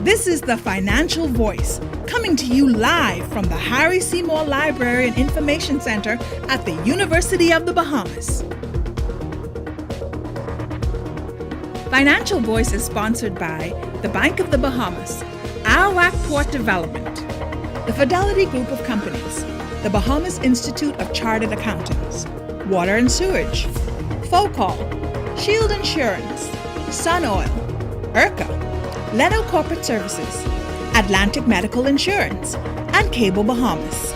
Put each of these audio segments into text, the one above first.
This is the Financial Voice, coming to you live from the Harry Seymour Library and Information Center at the University of the Bahamas. Financial Voice is sponsored by the Bank of the Bahamas, Arawak Port Development, the Fidelity Group of Companies, the Bahamas Institute of Chartered Accountants, Water and Sewage, Focol, Shield Insurance, Sun Oil, IRCA, Leno Corporate Services, Atlantic Medical Insurance, and Cable Bahamas.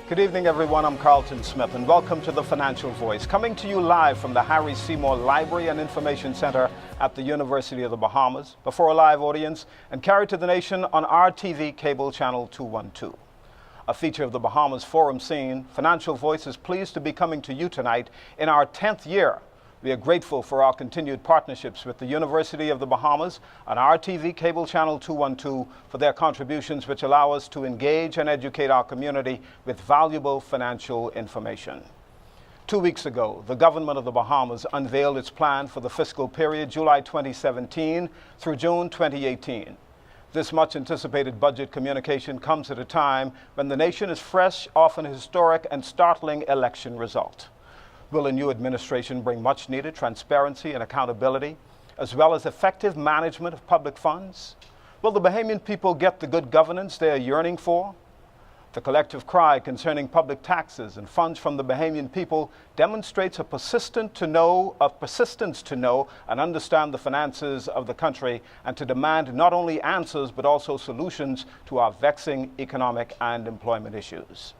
Good evening, everyone. I'm Carlton Smith, and welcome to the Financial Voice, coming to you live from the Harry Seymour Library and Information Center at the University of the Bahamas, before a live audience, and carried to the nation on RTV Cable Channel 212. A feature of the Bahamas Forum scene, Financial Voice is pleased to be coming to you tonight in our 10th year. We are grateful for our continued partnerships with the University of the Bahamas and RTV Cable Channel 212 for their contributions, which allow us to engage and educate our community with valuable financial information. 2 weeks ago, the government of the Bahamas unveiled its plan for the fiscal period July 2017 through June 2018. This much anticipated budget communication comes at a time when the nation is fresh off an historic and startling election result. Will a new administration bring much needed transparency and accountability, as well as effective management of public funds? Will the Bahamian people get the good governance they are yearning for? The collective cry concerning public taxes and funds from the Bahamian people demonstrates a persistence to know and understand the finances of the country, and to demand not only answers but also solutions to our vexing economic and employment issues.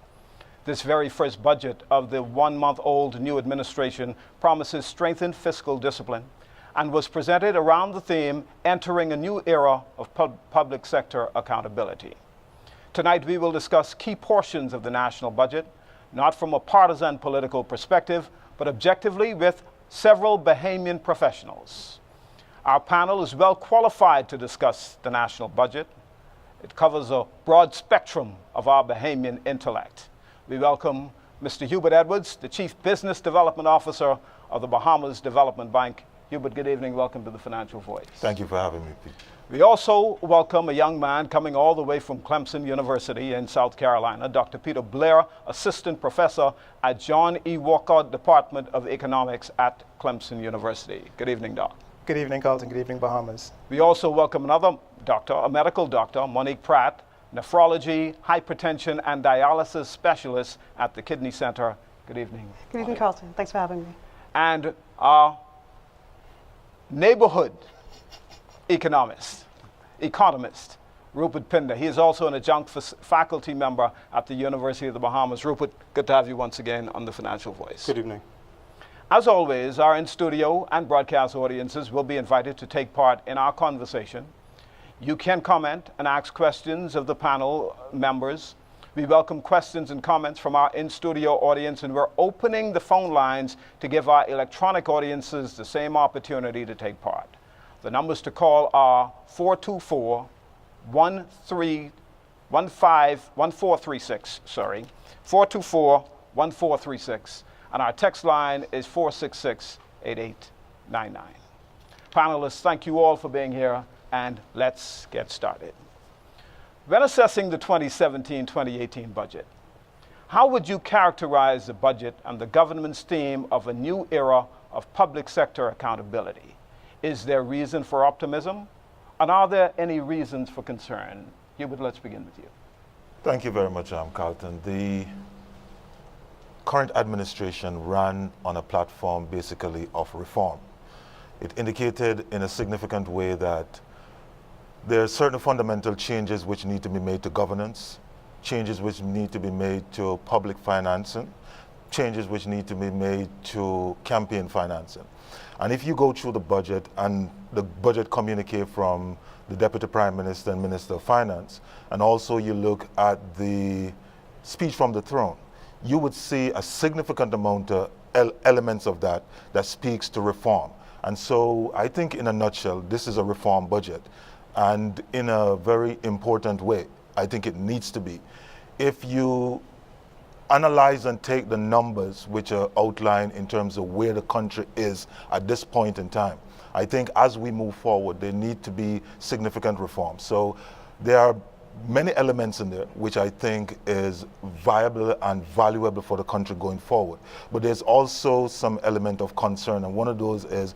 This very first budget of the one-month-old new administration promises strengthened fiscal discipline and was presented around the theme, entering a new era of public sector accountability. Tonight we will discuss key portions of the national budget, not from a partisan political perspective, but objectively with several Bahamian professionals. Our panel is well qualified to discuss the national budget. It covers a broad spectrum of our Bahamian intellect. We welcome Mr. Hubert Edwards, the Chief Business Development Officer of the Bahamas Development Bank. Hubert, good evening. Welcome to the Financial Voice. Thank you for having me, Pete. We also welcome a young man coming all the way from Clemson University in South Carolina, Dr. Peter Blair, Assistant Professor at John E. Walker Department of Economics at Clemson University. Good evening, Doc. Good evening, Carlton. Good evening, Bahamas. We also welcome another doctor, a medical doctor, Monique Pratt, nephrology, hypertension, and dialysis specialist at the Kidney Center. Good evening. Good evening, Carlton. Thanks for having me. And our neighborhood economist, Rupert Pinder. He is also an adjunct faculty member at the University of the Bahamas. Rupert, good to have you once again on the Financial Voice. Good evening. As always, our in-studio and broadcast audiences will be invited to take part in our conversation. You can comment and ask questions of the panel members. We welcome questions and comments from our in-studio audience, and we're opening the phone lines to give our electronic audiences the same opportunity to take part. The numbers to call are 424-1436, 424-1436, and our text line is 466-8899. Panelists, thank you all for being here, and let's get started. When assessing the 2017-2018 budget, how would you characterize the budget and the government's theme of a new era of public sector accountability? Is there reason for optimism? And are there any reasons for concern? Hubert, let's begin with you. Thank you very much, Carlton. The current administration ran on a platform basically of reform. It indicated in a significant way that there are certain fundamental changes which need to be made to governance, changes which need to be made to public financing, changes which need to be made to campaign financing. And if you go through the budget and the budget communique from the Deputy Prime Minister and Minister of Finance, and also you look at the speech from the throne, you would see a significant amount of elements of that speaks to reform. And so I think in a nutshell, this is a reform budget. And in a very important way, I think it needs to be. If you analyze and take the numbers which are outlined in terms of where the country is at this point in time, I think as we move forward, there need to be significant reforms. So there are many elements in there which I think is viable and valuable for the country going forward. But there's also some element of concern, and one of those is,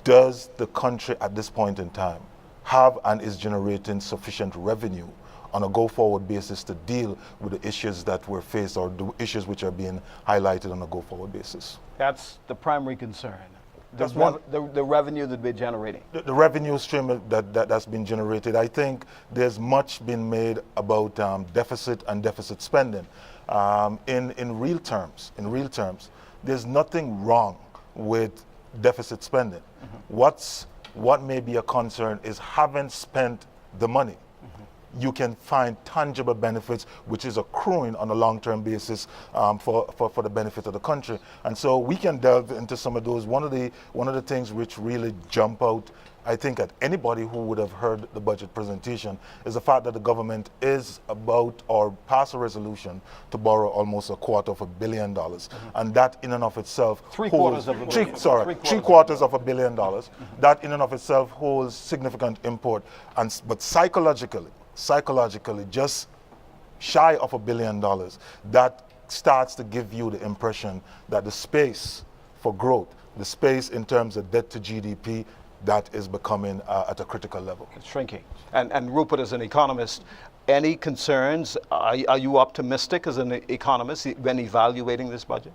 does the country at this point in time have and is generating sufficient revenue on a go-forward basis to deal with the issues that we're faced, or the issues which are being highlighted on a go-forward basis? That's the primary concern. That's one. The revenue that we're generating. The revenue stream that's been generated, I think there's much been made about deficit and deficit spending. In real terms, there's nothing wrong with deficit spending. What may be a concern is having spent the money, you can find tangible benefits which is accruing on a long-term basis for the benefit of the country. And so we can delve into some of those. One of the things which really jump out, I think, at anybody who would have heard the budget presentation, is the fact that the government is about, or pass a resolution to borrow almost $250 million. And that in and of itself Three quarters of a billion. $750 million. That in and of itself holds significant import. But psychologically, just shy of $1 billion, that starts to give you the impression that the space for growth, the space in terms of debt to GDP, that is becoming at a critical level. It's shrinking. And Rupert, as an economist, any concerns? Are you optimistic as an economist when evaluating this budget?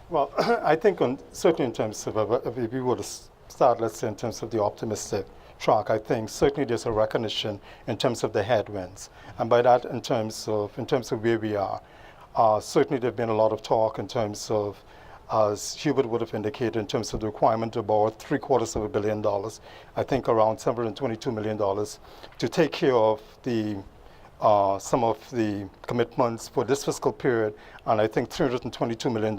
Well, I think certainly in terms of, if we were to start, let's say, in terms of the optimistic track, I think certainly there's a recognition in terms of the headwinds. And by that, in terms of where we are, certainly there's been a lot of talk in terms of, as Hubert would have indicated, in terms of the requirement to borrow $750 million, I think around $722 million, to take care of some of the commitments for this fiscal period, and I think $322 million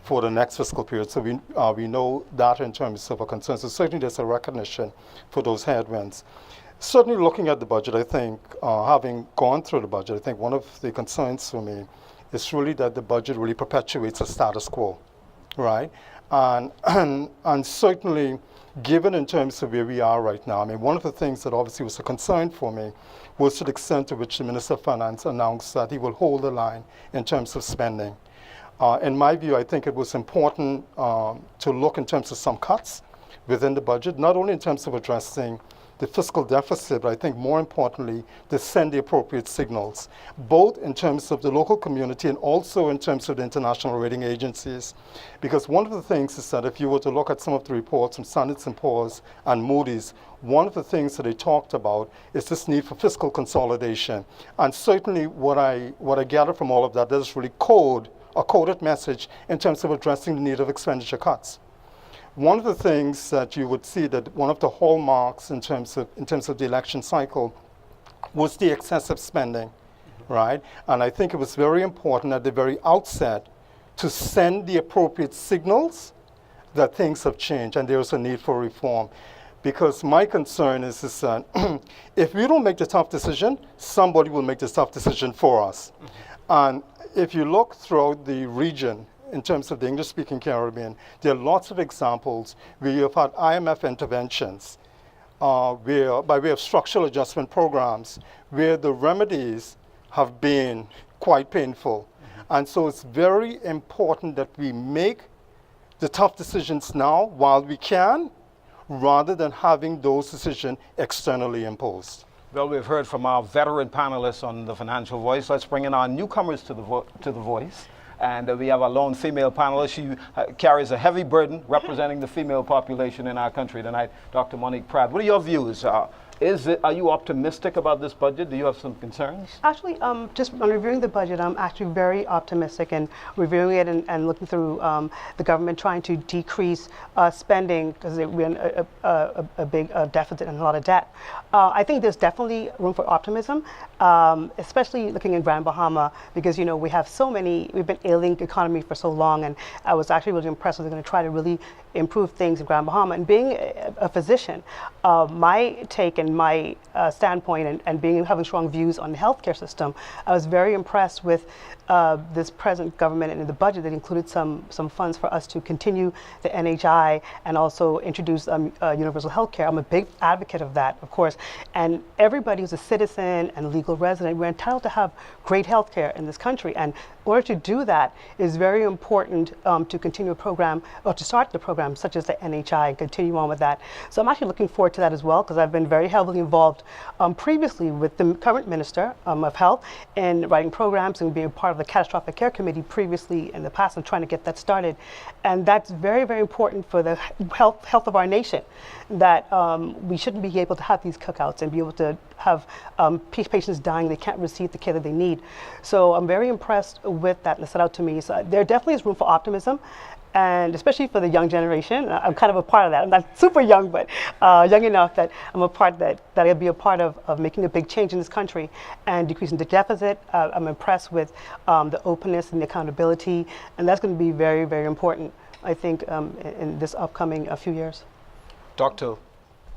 for the next fiscal period. So we know that in terms of a concern. So certainly there's a recognition for those headwinds. Certainly looking at the budget, I think, having gone through the budget, I think one of the concerns for me is really that the budget really perpetuates a status quo, right? And certainly, given in terms of where we are right now, I mean, one of the things that obviously was a concern for me was to the extent to which the Minister of Finance announced that he will hold the line in terms of spending. In my view, I think it was important to look in terms of some cuts within the budget, not only in terms of addressing the fiscal deficit, but I think more importantly, to send the appropriate signals, both in terms of the local community and also in terms of the international rating agencies. Because one of the things is that if you were to look at some of the reports from Standard & Poor's and Moody's, one of the things that they talked about is this need for fiscal consolidation. And certainly what I gather from all of that is really a coded message in terms of addressing the need of expenditure cuts. One of the things that you would see that one of the hallmarks in terms of the election cycle was the excessive spending, right? And I think it was very important at the very outset to send the appropriate signals that things have changed and there is a need for reform. Because my concern is that if we don't make the tough decision, somebody will make the tough decision for us. And if you look throughout the region, in terms of the English-speaking Caribbean, there are lots of examples where you've had IMF interventions, where by way of structural adjustment programs, where the remedies have been quite painful. And so it's very important that we make the tough decisions now while we can, rather than having those decisions externally imposed. Well, we've heard from our veteran panelists on the Financial Voice. Let's bring in our newcomers to the Voice. And we have a lone female panelist. She carries a heavy burden representing the female population in our country tonight, Dr. Monique Pratt. What are your views? Are you optimistic about this budget? Do you have some concerns? Actually, just on reviewing the budget, I'm actually very optimistic and reviewing it and looking through the government trying to decrease spending because we're in a big deficit and a lot of debt. I think there's definitely room for optimism, especially looking in Grand Bahama because, you know, we have we've been ailing the economy for so long, and I was actually really impressed. They're going to try to really improve things in Grand Bahama. And being a physician, my take and my standpoint and having strong views on the healthcare system, I was very impressed with this present government and in the budget that included some funds for us to continue the NHI and also introduce universal health care. I'm a big advocate of that, of course. And everybody who's a citizen and legal resident, we're entitled to have great health care in this country. And in order to do that, it's very important to continue a program, or to start the program, such as the NHI, and continue on with that. So I'm actually looking forward to that as well, because I've been very heavily involved previously with the current Minister of Health in writing programs and being a part of the Catastrophic Care Committee previously in the past and trying to get that started. And that's very, very important for the health of our nation, that we shouldn't be able to have these cookouts and be able to have patients dying, they can't receive the care that they need. So I'm very impressed with that, and it stood out to me. So there definitely is room for optimism, and especially for the young generation. I'm kind of a part of that. I'm not super young, but young enough that I'm a part that I'll be a part of making a big change in this country and decreasing the deficit. I'm impressed with the openness and the accountability, and that's going to be very, very important, I think, in this upcoming few years. Dr.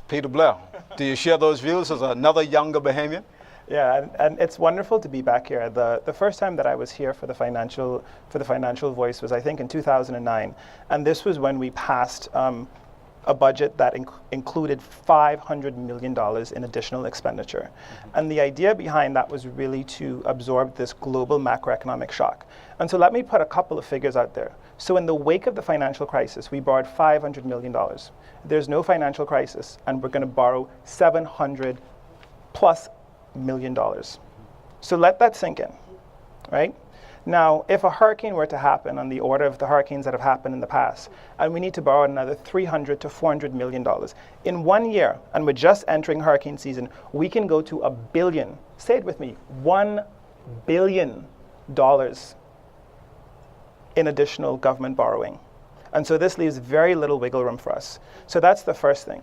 Peter Blair, do you share those views as another younger Bahamian? Yeah, and it's wonderful to be back here. The first time that I was here for the Financial Voice was, I think, in 2009, and this was when we passed a budget that included $500 million in additional expenditure. And the idea behind that was really to absorb this global macroeconomic shock. And so let me put a couple of figures out there. So in the wake of the financial crisis, we borrowed $500 million. There's no financial crisis, and we're going to borrow $700+ million. So let that sink in, right? Now, if a hurricane were to happen on the order of the hurricanes that have happened in the past, and we need to borrow another $300 to $400 million, in 1 year, and we're just entering hurricane season, we can go to $1 billion. Say it with me, $1 billion in additional government borrowing. And so this leaves very little wiggle room for us. So that's the first thing.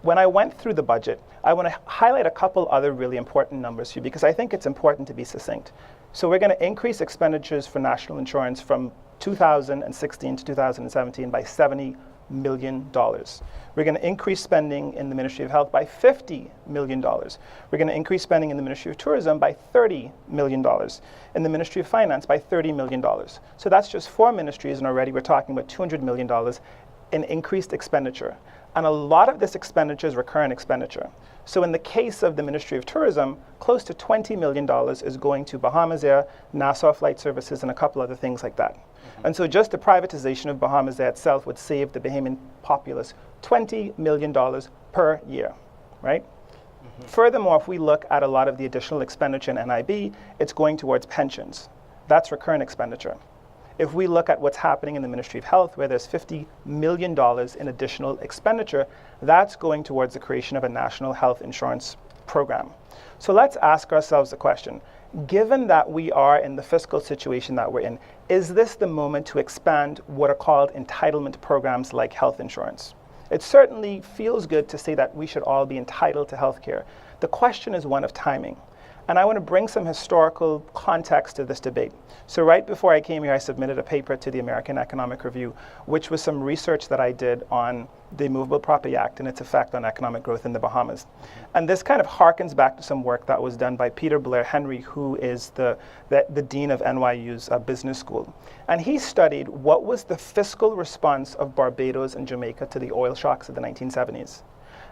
When I went through the budget, I want to highlight a couple other really important numbers here, because I think it's important to be succinct. So we're going to increase expenditures for national insurance from 2016 to 2017 by $70 million. We're going to increase spending in the Ministry of Health by $50 million. We're going to increase spending in the Ministry of Tourism by $30 million. In the Ministry of Finance by $30 million. So that's just 4 ministries, and already we're talking about $200 million in increased expenditure. And a lot of this expenditure is recurrent expenditure. So in the case of the Ministry of Tourism, close to $20 million is going to Bahamas Air, Nassau Flight Services, and a couple other things like that. And so just the privatization of Bahamas Air itself would save the Bahamian populace $20 million per year, right? Furthermore, if we look at a lot of the additional expenditure in NIB, it's going towards pensions. That's recurrent expenditure. If we look at what's happening in the Ministry of Health, where there's $50 million in additional expenditure, that's going towards the creation of a national health insurance program. So let's ask ourselves the question, given that we are in the fiscal situation that we're in, is this the moment to expand what are called entitlement programs like health insurance? It certainly feels good to say that we should all be entitled to health care. The question is one of timing. And I want to bring some historical context to this debate. So right before I came here, I submitted a paper to the American Economic Review, which was some research that I did on the Movable Property Act and its effect on economic growth in the Bahamas. And this kind of harkens back to some work that was done by Peter Blair Henry, who is the dean of NYU's business school. And he studied what was the fiscal response of Barbados and Jamaica to the oil shocks of the 1970s.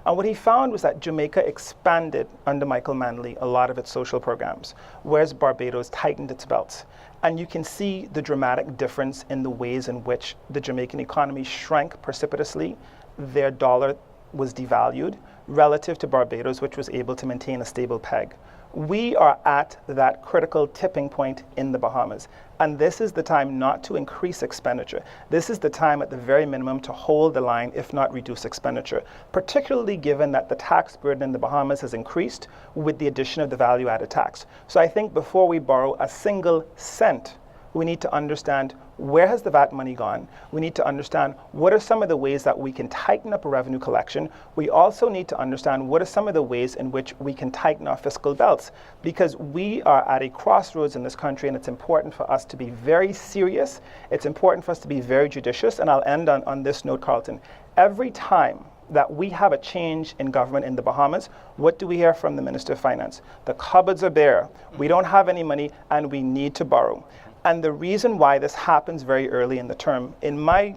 And what he found was that Jamaica expanded under Michael Manley a lot of its social programs, whereas Barbados tightened its belts. And you can see the dramatic difference in the ways in which the Jamaican economy shrank precipitously. Their dollar was devalued relative to Barbados, which was able to maintain a stable peg. We are at that critical tipping point in the Bahamas. And this is the time not to increase expenditure. This is the time at the very minimum to hold the line, if not reduce expenditure, particularly given that the tax burden in the Bahamas has increased with the addition of the value-added tax. So I think before we borrow a single cent, we need to understand where has the VAT money gone. We need to understand what are some of the ways that we can tighten up revenue collection. We also need to understand what are some of the ways in which we can tighten our fiscal belts, because we are at a crossroads in this country, and it's important for us to be very serious. It's important for us to be very judicious. And I'll end on this note, Carlton. Every time that we have a change in government in the Bahamas, what do we hear from the Minister of Finance? The cupboards are bare. We don't have any money and we need to borrow. And the reason why this happens very early in the term, in my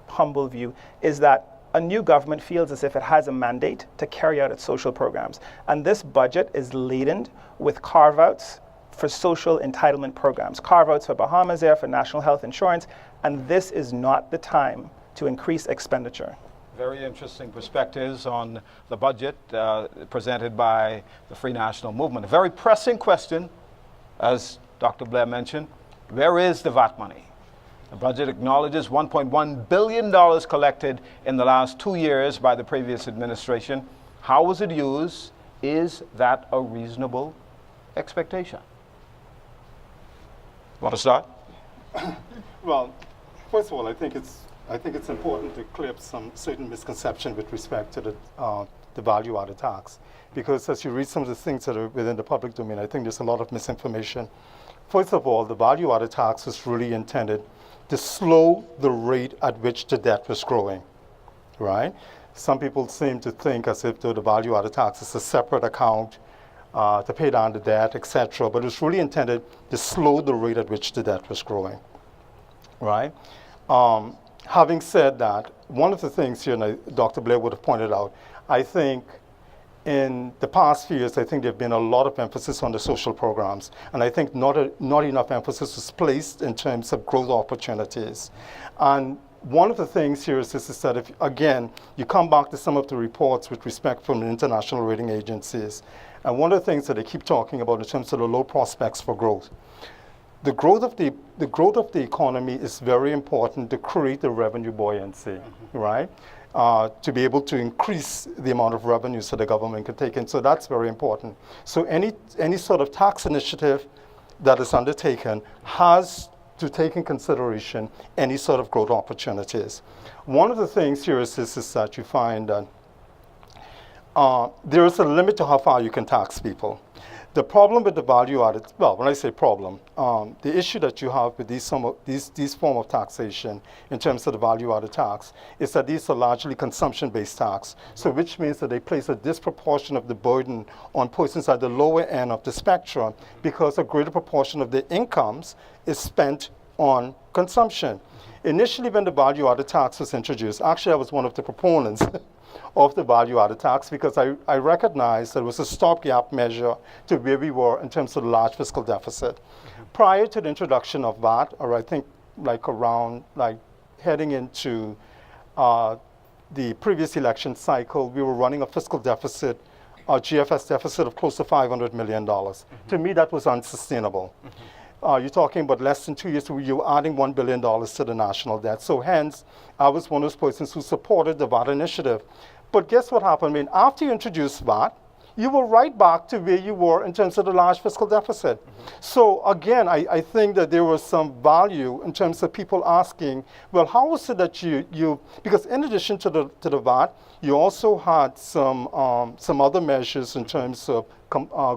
humble view, is that a new government feels as if it has a mandate to carry out its social programs. And this budget is laden with carve-outs for social entitlement programs, carve-outs for Bahamas Air, for national health insurance, and this is not the time to increase expenditure. Very interesting perspectives on the budget presented by the Free National Movement. A very pressing question, as Dr. Blair mentioned, where is the VAT money? The budget acknowledges $1.1 billion collected in the last 2 years by the previous administration. How was it used? Is that a reasonable expectation? Want to start? Well, first of all, I think it's important to clear up some certain misconception with respect to the value-added tax, because as you read some of the things that are within the public domain, I think there's a lot of misinformation. First of all, the value-added tax was really intended to slow the rate at which the debt was growing, right? Some people seem to think as if the value-added tax is a separate account to pay down the debt, etc. But it's really intended to slow the rate at which the debt was growing, right? Having said that, one of the things here, and Dr. Blair would have pointed out, I think in the past few years, I think there have been a lot of emphasis on the social programs, and I think not enough emphasis was placed in terms of growth opportunities. And one of the things here is that if, again, you come back to some of the reports with respect from the international rating agencies, and one of the things that they keep talking about in terms of the low prospects for growth. The growth of the economy is very important to create the revenue buoyancy, right? To be able to increase the amount of revenues that the government can take in. So that's very important. So any sort of tax initiative that is undertaken has to take in consideration any sort of growth opportunities. One of the things here is that you find that there is a limit to how far you can tax people. The problem with the value-added, well, when I say problem, the issue that you have with these form of taxation in terms of the value-added tax is that these are largely consumption-based tax, so which means that they place a disproportion of the burden on persons at the lower end of the spectrum because a greater proportion of their incomes is spent on consumption. Initially, when the value-added tax was introduced, actually I was one of the proponents of the value-added tax because I recognized that it was a stopgap measure to where we were in terms of the large fiscal deficit. Prior to the introduction of VAT, or I think heading into the previous election cycle, we were running a fiscal deficit, a GFS deficit of close to $500 million. To me, that was unsustainable. You're talking about less than 2 years, you're adding $1 billion to the national debt. So hence, I was one of those persons who supported the VAT initiative. But guess what happened? I mean, after you introduced VAT, you were right back to where you were in terms of the large fiscal deficit. So again, I think that there was some value in terms of people asking, well, how is it that you because in addition to the VAT, you also had some other measures in terms of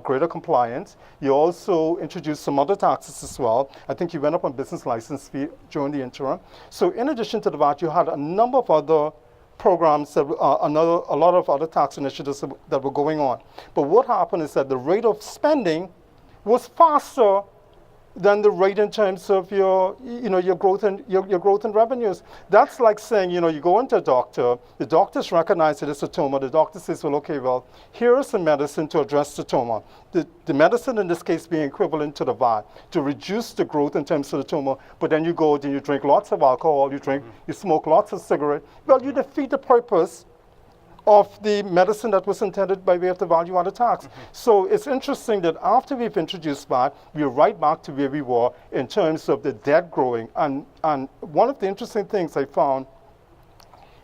greater compliance. You also introduced some other taxes as well. I think you went up on business license fee during the interim. So in addition to the VAT, you had a number of other programs, a lot of other tax initiatives that were going on. But what happened is that the rate of spending was faster than the rate in terms of your growth in revenues. That's like saying, you go into a doctor, the doctors recognize it as a tumor, the doctor says, well, okay, well, here is some medicine to address the tumor. The medicine in this case being equivalent to the VAT, to reduce the growth in terms of the tumor, but then you go and you drink lots of alcohol, you smoke lots of cigarette. Well, you defeat the purpose of the medicine that was intended by way of the value-added tax. So it's interesting that after we've introduced VAT, we're right back to where we were in terms of the debt growing. And one of the interesting things I found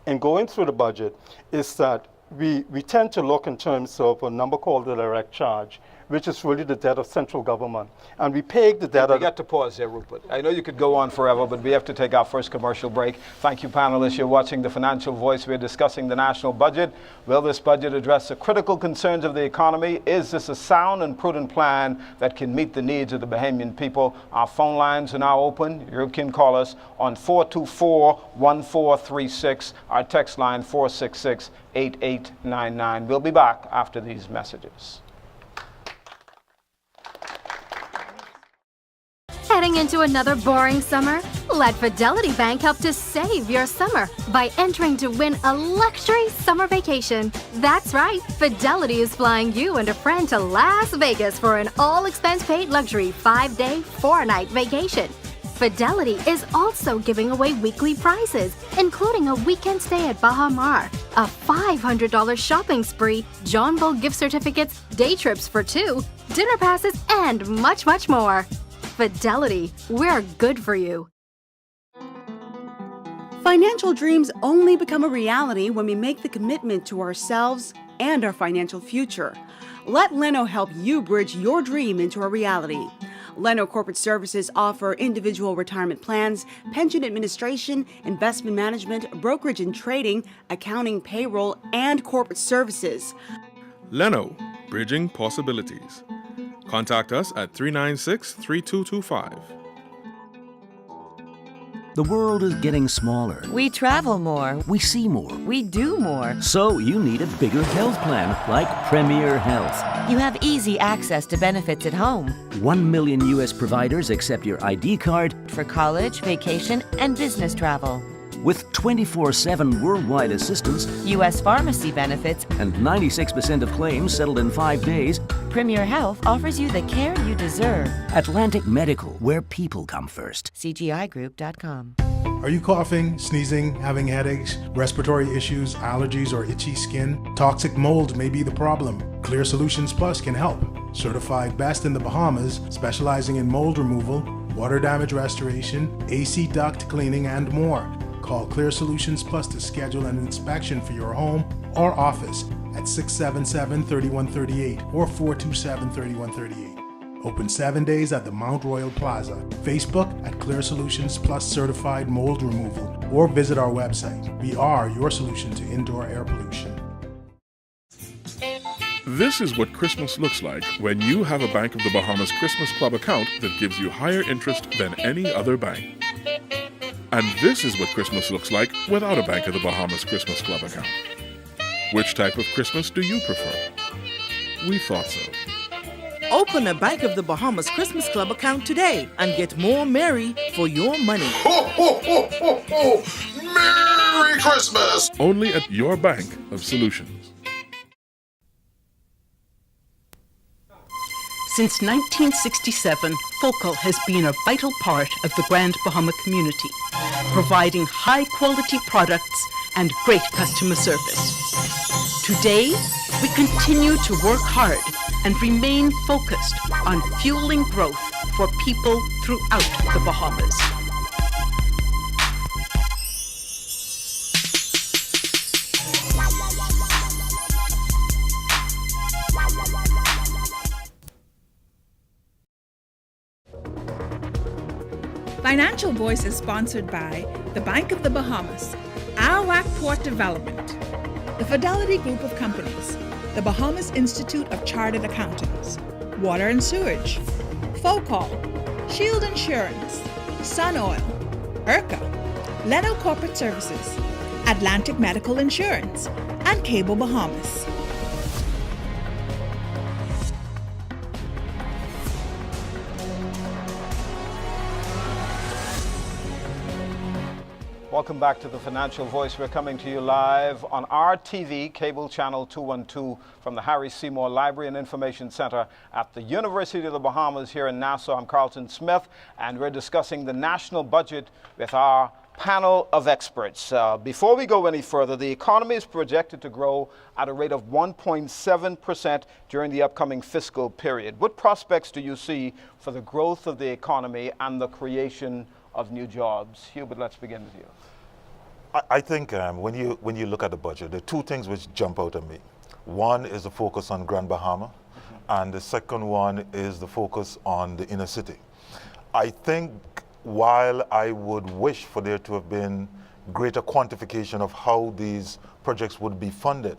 in going through the budget is that we tend to look in terms of a number called the direct charge, which is really the debt of central government. And we peg the debt We of... got to pause there, Rupert. I know you could go on forever, but we have to take our first commercial break. Thank you, panelists. You're watching The Financial Voice. We're discussing the national budget. Will this budget address the critical concerns of the economy? Is this a sound and prudent plan that can meet the needs of the Bahamian people? Our phone lines are now open. You can call us on 424-1436. Our text line 466-8899. We'll be back after these messages. Heading into another boring summer? Let Fidelity Bank help to save your summer by entering to win a luxury summer vacation. That's right, Fidelity is flying you and a friend to Las Vegas for an all-expense-paid luxury 5-day, 4-night vacation. Fidelity is also giving away weekly prizes, including a weekend stay at Baha Mar, a $500 shopping spree, John Bull gift certificates, day trips for 2, dinner passes, and much, much more. Fidelity, we're good for you. Financial dreams only become a reality when we make the commitment to ourselves and our financial future. Let Leno help you bridge your dream into a reality. Leno Corporate Services offer individual retirement plans, pension administration, investment management, brokerage and trading, accounting, payroll, and corporate services. Leno, bridging possibilities. Contact us at 396-3225. The world is getting smaller. We travel more. We see more. We do more. So you need a bigger health plan like Premier Health. You have easy access to benefits at home. 1 million U.S. providers accept your ID card for college, vacation, and business travel. With 24/7 worldwide assistance, U.S. pharmacy benefits, and 96% of claims settled in 5 days, Premier Health offers you the care you deserve. Atlantic Medical, where people come first. CGIGroup.com. Are you coughing, sneezing, having headaches, respiratory issues, allergies, or itchy skin? Toxic mold may be the problem. Clear Solutions Plus can help. Certified best in the Bahamas, specializing in mold removal, water damage restoration, AC duct cleaning, and more. Call Clear Solutions Plus to schedule an inspection for your home or office at 677-3138 or 427-3138. Open 7 days at the Mount Royal Plaza. Facebook at Clear Solutions Plus Certified Mold Removal, or visit our website. We are your solution to indoor air pollution. This is what Christmas looks like when you have a Bank of the Bahamas Christmas Club account that gives you higher interest than any other bank. And this is what Christmas looks like without a Bank of the Bahamas Christmas Club account. Which type of Christmas do you prefer? We thought so. Open a Bank of the Bahamas Christmas Club account today and get more merry for your money. Ho, ho, ho, ho, ho. Merry Christmas! Only at your Bank of Solutions. Since 1967, Focal has been a vital part of the Grand Bahama community, providing high-quality products and great customer service. Today, we continue to work hard and remain focused on fueling growth for people throughout the Bahamas. Financial Voice is sponsored by the Bank of the Bahamas, Arawak Port Development, the Fidelity Group of Companies, the Bahamas Institute of Chartered Accountants, Water and Sewage, Focal, Shield Insurance, Sun Oil, IRCA, Leno Corporate Services, Atlantic Medical Insurance, and Cable Bahamas. Welcome back to the Financial Voice. We're coming to you live on RTV, cable channel 212, from the Harry Seymour Library and Information Center at the University of the Bahamas here in Nassau. I'm Carlton Smith, and we're discussing the national budget with our panel of experts. Before we go any further, the economy is projected to grow at a rate of 1.7% during the upcoming fiscal period. What prospects do you see for the growth of the economy and the creation of new jobs? Hubert, let's begin with you. I think when you look at the budget, there are two things which jump out at me. One is the focus on Grand Bahama, and the second one is the focus on the inner city. I think while I would wish for there to have been greater quantification of how these projects would be funded,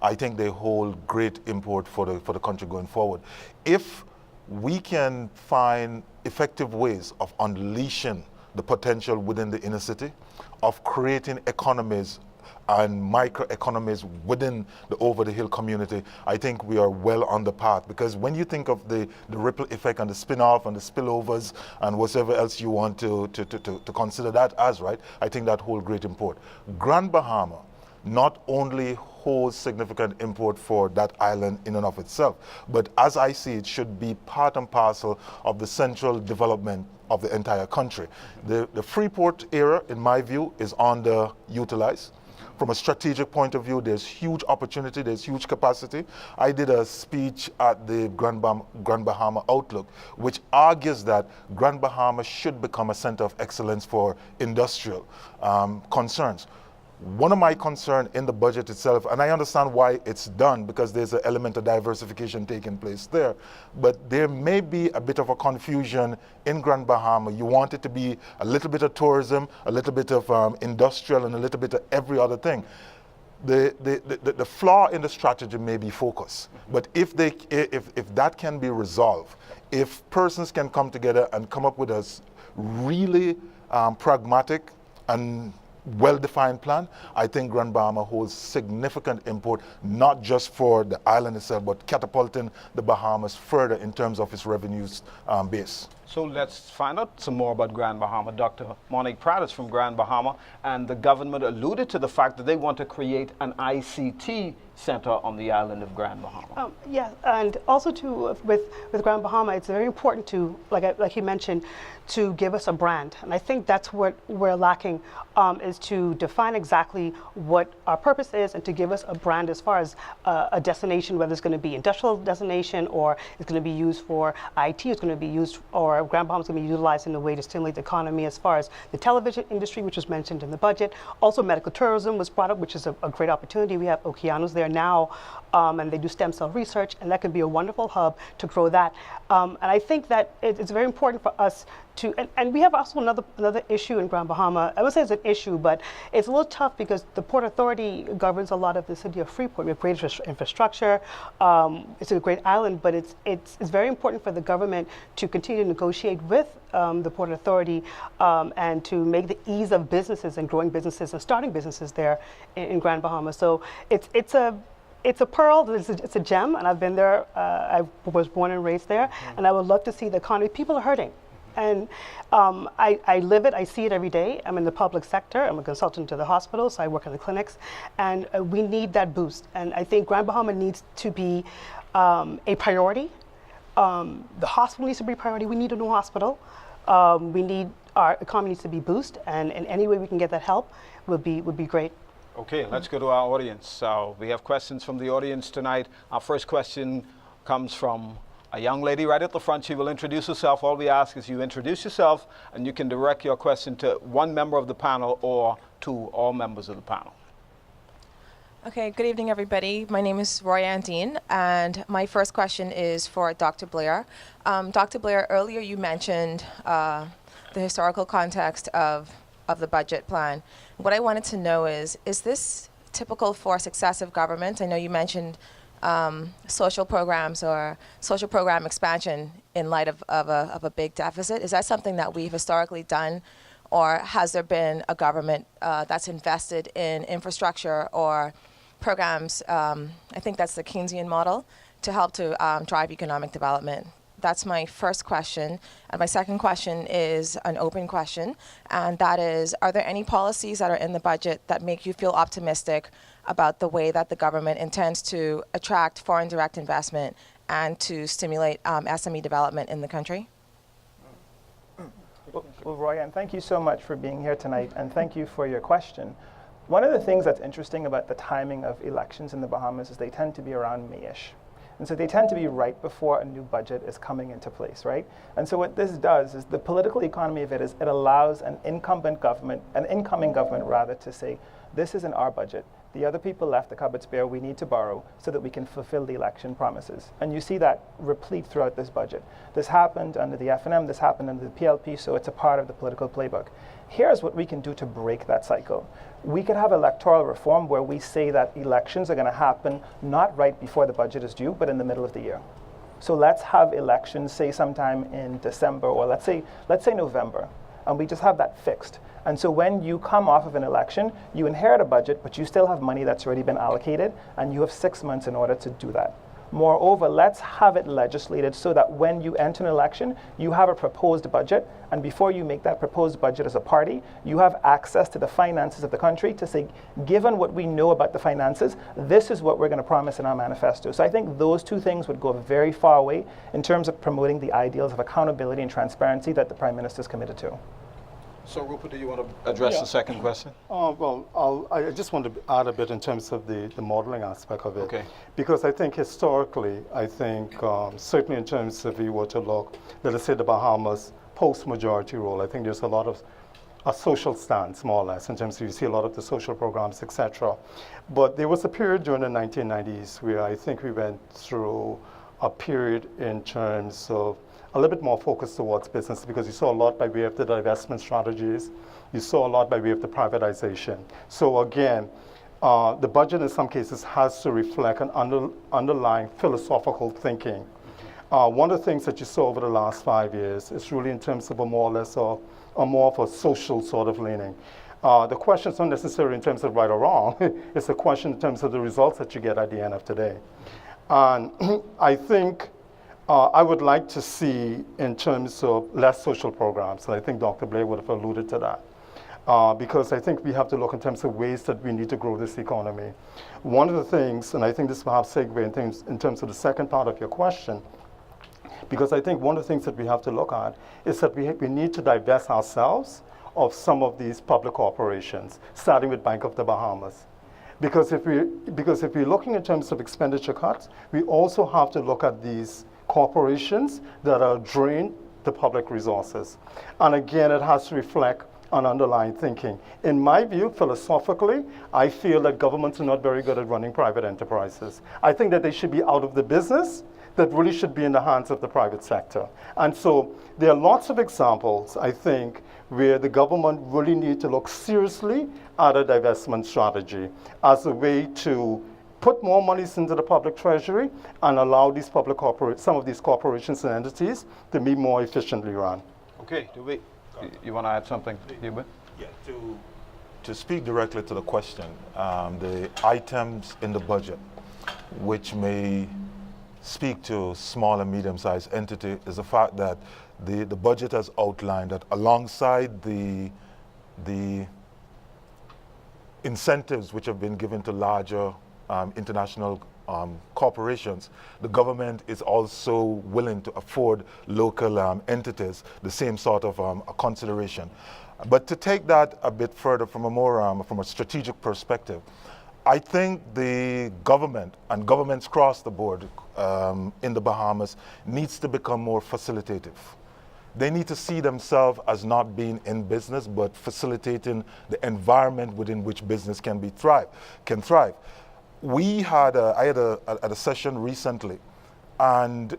I think they hold great import for the country going forward. If we can find effective ways of unleashing the potential within the inner city, of creating economies and microeconomies within the over-the-hill community, I think we are well on the path. Because when you think of the ripple effect and the spin-off and the spillovers and whatever else you want to consider that as, right, I think that holds great import. Grand Bahama not only holds significant import for that island in and of itself, but as I see it, should be part and parcel of the central development of the entire country. The Freeport area, in my view, is underutilized. From a strategic point of view, there's huge opportunity, there's huge capacity. I did a speech at the Grand Bahama Outlook, which argues that Grand Bahama should become a center of excellence for industrial concerns. One of my concerns in the budget itself, and I understand why it's done, because there's an element of diversification taking place there, but there may be a bit of a confusion in Grand Bahama. You want it to be a little bit of tourism, a little bit of industrial, and a little bit of every other thing. The flaw in the strategy may be focus, but if that can be resolved, if persons can come together and come up with a really pragmatic and well-defined plan, I think Grand Bahama holds significant import, not just for the island itself, but catapulting the Bahamas further in terms of its revenues base. So let's find out some more about Grand Bahama. Dr. Monique Pratt is from Grand Bahama, and the government alluded to the fact that they want to create an ICT center on the island of Grand Bahama. Yeah, and also with Grand Bahama, it's very important to, like you mentioned, to give us a brand. And I think that's what we're lacking, is to define exactly what our purpose is and to give us a brand as far as a destination, whether it's going to be industrial destination or it's going to be used for IT, it's going to be used, or Grand Bahama is going to be utilized in a way to stimulate the economy as far as the television industry, which was mentioned in the budget. Also, medical tourism was brought up, which is a great opportunity. We have Okeanos there now, and they do stem cell research, and that can be a wonderful hub to grow that. And I think that it's very important for us to, and we have also another issue in Grand Bahama. I would say it's an issue, but it's a little tough because the Port Authority governs a lot of the city of Freeport. We have great infrastructure. It's a great island, but it's very important for the government to continue to negotiate with the Port Authority and to make the ease of businesses and growing businesses and starting businesses there in Grand Bahama. So it's a pearl, it's a gem, and I've been there. I was born and raised there, and I would love to see the economy. People are hurting. And I live it, I see it every day. I'm in the public sector, I'm a consultant to the hospital, so I work in the clinics, and we need that boost. And I think Grand Bahama needs to be a priority. The hospital needs to be a priority. We need a new hospital. We need, our economy needs to be boosted, and in any way we can get that help would be great. Okay, let's go to our audience. We have questions from the audience tonight. Our first question comes from a young lady right at the front. She will introduce herself. All we ask is you introduce yourself, and you can direct your question to one member of the panel or to all members of the panel. Okay, good evening, everybody. My name is Roy Andine, and my first question is for Dr. Blair. Dr. Blair, earlier you mentioned the historical context of the budget plan. What I wanted to know is this typical for successive governments? I know you mentioned social programs or social program expansion in light of a big deficit. Is that something that we've historically done, or has there been a government that's invested in infrastructure or programs, I think that's the Keynesian model, to help to drive economic development? That's my first question. And my second question is an open question, and that is, are there any policies that are in the budget that make you feel optimistic about the way that the government intends to attract foreign direct investment and to stimulate SME development in the country? Well, Roy, and thank you so much for being here tonight, and thank you for your question. One of the things that's interesting about the timing of elections in the Bahamas is they tend to be around May-ish. And so they tend to be right before a new budget is coming into place, right? And so what this does is the political economy of it is it allows an incoming government rather, to say, this isn't our budget. The other people left the cupboards bare. We need to borrow so that we can fulfill the election promises. And you see that replete throughout this budget. This happened under the FNM, this happened under the PLP, so it's a part of the political playbook. Here's what we can do to break that cycle. We could have electoral reform where we say that elections are going to happen not right before the budget is due, but in the middle of the year. So let's have elections, say sometime in December, or let's say November, and we just have that fixed. And so when you come off of an election, you inherit a budget, but you still have money that's already been allocated, and you have 6 months in order to do that. Moreover, let's have it legislated so that when you enter an election, you have a proposed budget, and before you make that proposed budget as a party, you have access to the finances of the country to say, given what we know about the finances, this is what we're going to promise in our manifesto. So I think those two things would go a very far away in terms of promoting the ideals of accountability and transparency that the Prime Minister is committed to. So, Rupert, do you want to address the second question? I just want to add a bit in terms of the modeling aspect of it. Okay. Because I think historically, certainly in terms of if you were to look, let us say the Bahamas post-majority rule, I think there's a lot of a social stance, more or less, in terms of you see a lot of the social programs, etc. But there was a period during the 1990s where I think we went through a period in terms of a little bit more focused towards business, because you saw a lot by way of the divestment strategies. You saw a lot by way of the privatization. So again, the budget in some cases has to reflect an underlying philosophical thinking. One of the things that you saw over the last 5 years is really in terms of a more or less a more of a social sort of leaning. The question is not necessarily in terms of right or wrong. It's a question in terms of the results that you get at the end of today. And I think I would like to see in terms of less social programs, and I think Dr. Blair would have alluded to that, because I think we have to look in terms of ways that we need to grow this economy. One of the things, and I think this perhaps segue in terms of the second part of your question, because I think one of the things that we have to look at is that we need to divest ourselves of some of these public corporations, starting with Bank of the Bahamas. Because if we're looking in terms of expenditure cuts, we also have to look at these corporations that are drained the public resources. And again, it has to reflect on underlying thinking. In my view, philosophically, I feel that governments are not very good at running private enterprises. I think that they should be out of the business, that really should be in the hands of the private sector. And so there are lots of examples, I think, where the government really need to look seriously at a divestment strategy as a way to put more monies into the public treasury and allow these some of these corporations and entities to be more efficiently run. Okay, you want to add something, Hubert? Yeah, to speak directly to the question, the items in the budget which may speak to small and medium-sized entity is the fact that the budget has outlined that alongside the incentives which have been given to larger international corporations, the government is also willing to afford local entities the same sort of a consideration. But to take that a bit further from a more from a strategic perspective, I think the government and governments across the board in the Bahamas needs to become more facilitative. They need to see themselves as not being in business, but facilitating the environment within which business can thrive. I had a session recently, and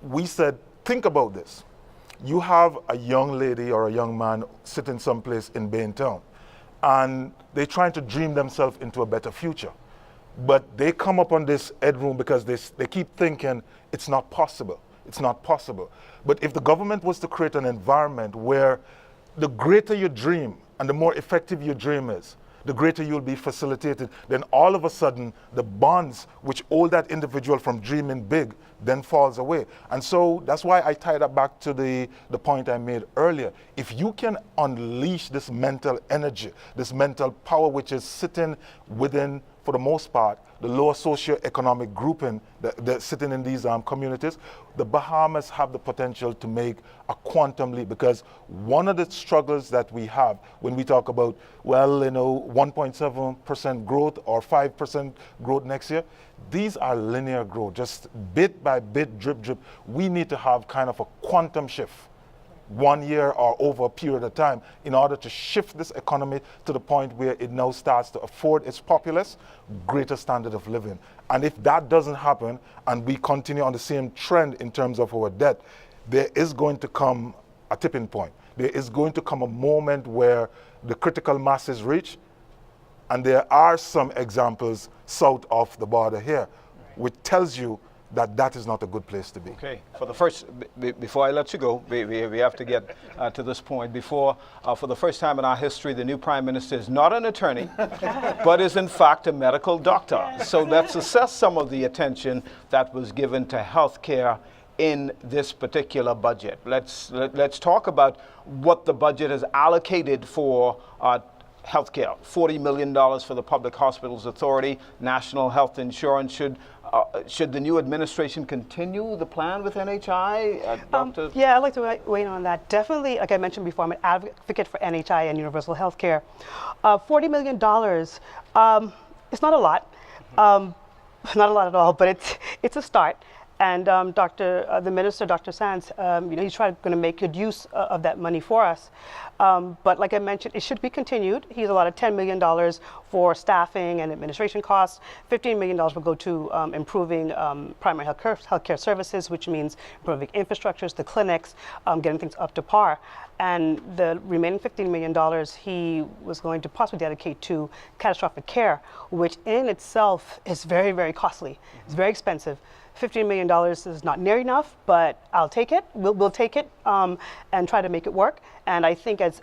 we said, think about this. You have a young lady or a young man sitting someplace in Baintown, and they're trying to dream themselves into a better future. But they come up on this headroom because they keep thinking it's not possible. It's not possible. But if the government was to create an environment where the greater your dream and the more effective your dream is, the greater you'll be facilitated, then all of a sudden the bonds which hold that individual from dreaming big then falls away. And so that's why I tie that back to the point I made earlier. If you can unleash this mental energy, this mental power which is sitting within, for the most part, the lower socioeconomic grouping that sitting in these communities, the Bahamas have the potential to make a quantum leap, because one of the struggles that we have when we talk about, 1.7% growth or 5% growth next year, these are linear growth, just bit by bit, drip, drip. We need to have kind of a quantum shift 1 year or over a period of time in order to shift this economy to the point where it now starts to afford its populace greater standard of living. And if that doesn't happen and we continue on the same trend in terms of our debt, there is going to come a tipping point. There is going to come a moment where the critical mass is reached, and there are some examples south of the border here, which tells you that that is not a good place to be. Okay. For the first, before I let you go, we have to get to this point. Before, for the first time in our history, the new Prime Minister is not an attorney, but is in fact a medical doctor. So let's assess some of the attention that was given to health care in this particular budget. Let's talk about what the budget has allocated for healthcare. $40 million for the Public Hospitals Authority, National Health Insurance. Should the new administration continue the plan with NHI? Dr. Yeah, I'd like to weigh in on that. Definitely, like I mentioned before, I'm an advocate for NHI and universal health care. $40 million, it's not a lot. Not a lot at all, but it's a start. And the minister, Dr. Sands, he's going to make good use of that money for us. But like I mentioned, it should be continued. He's allotted $10 million for staffing and administration costs. $15 million will go to improving primary health care services, which means improving infrastructures, the clinics, getting things up to par. And the remaining $15 million he was going to possibly dedicate to catastrophic care, which in itself is very, very costly. It's very expensive. $15 million is not near enough, but I'll take it. We'll take it and try to make it work. And I think as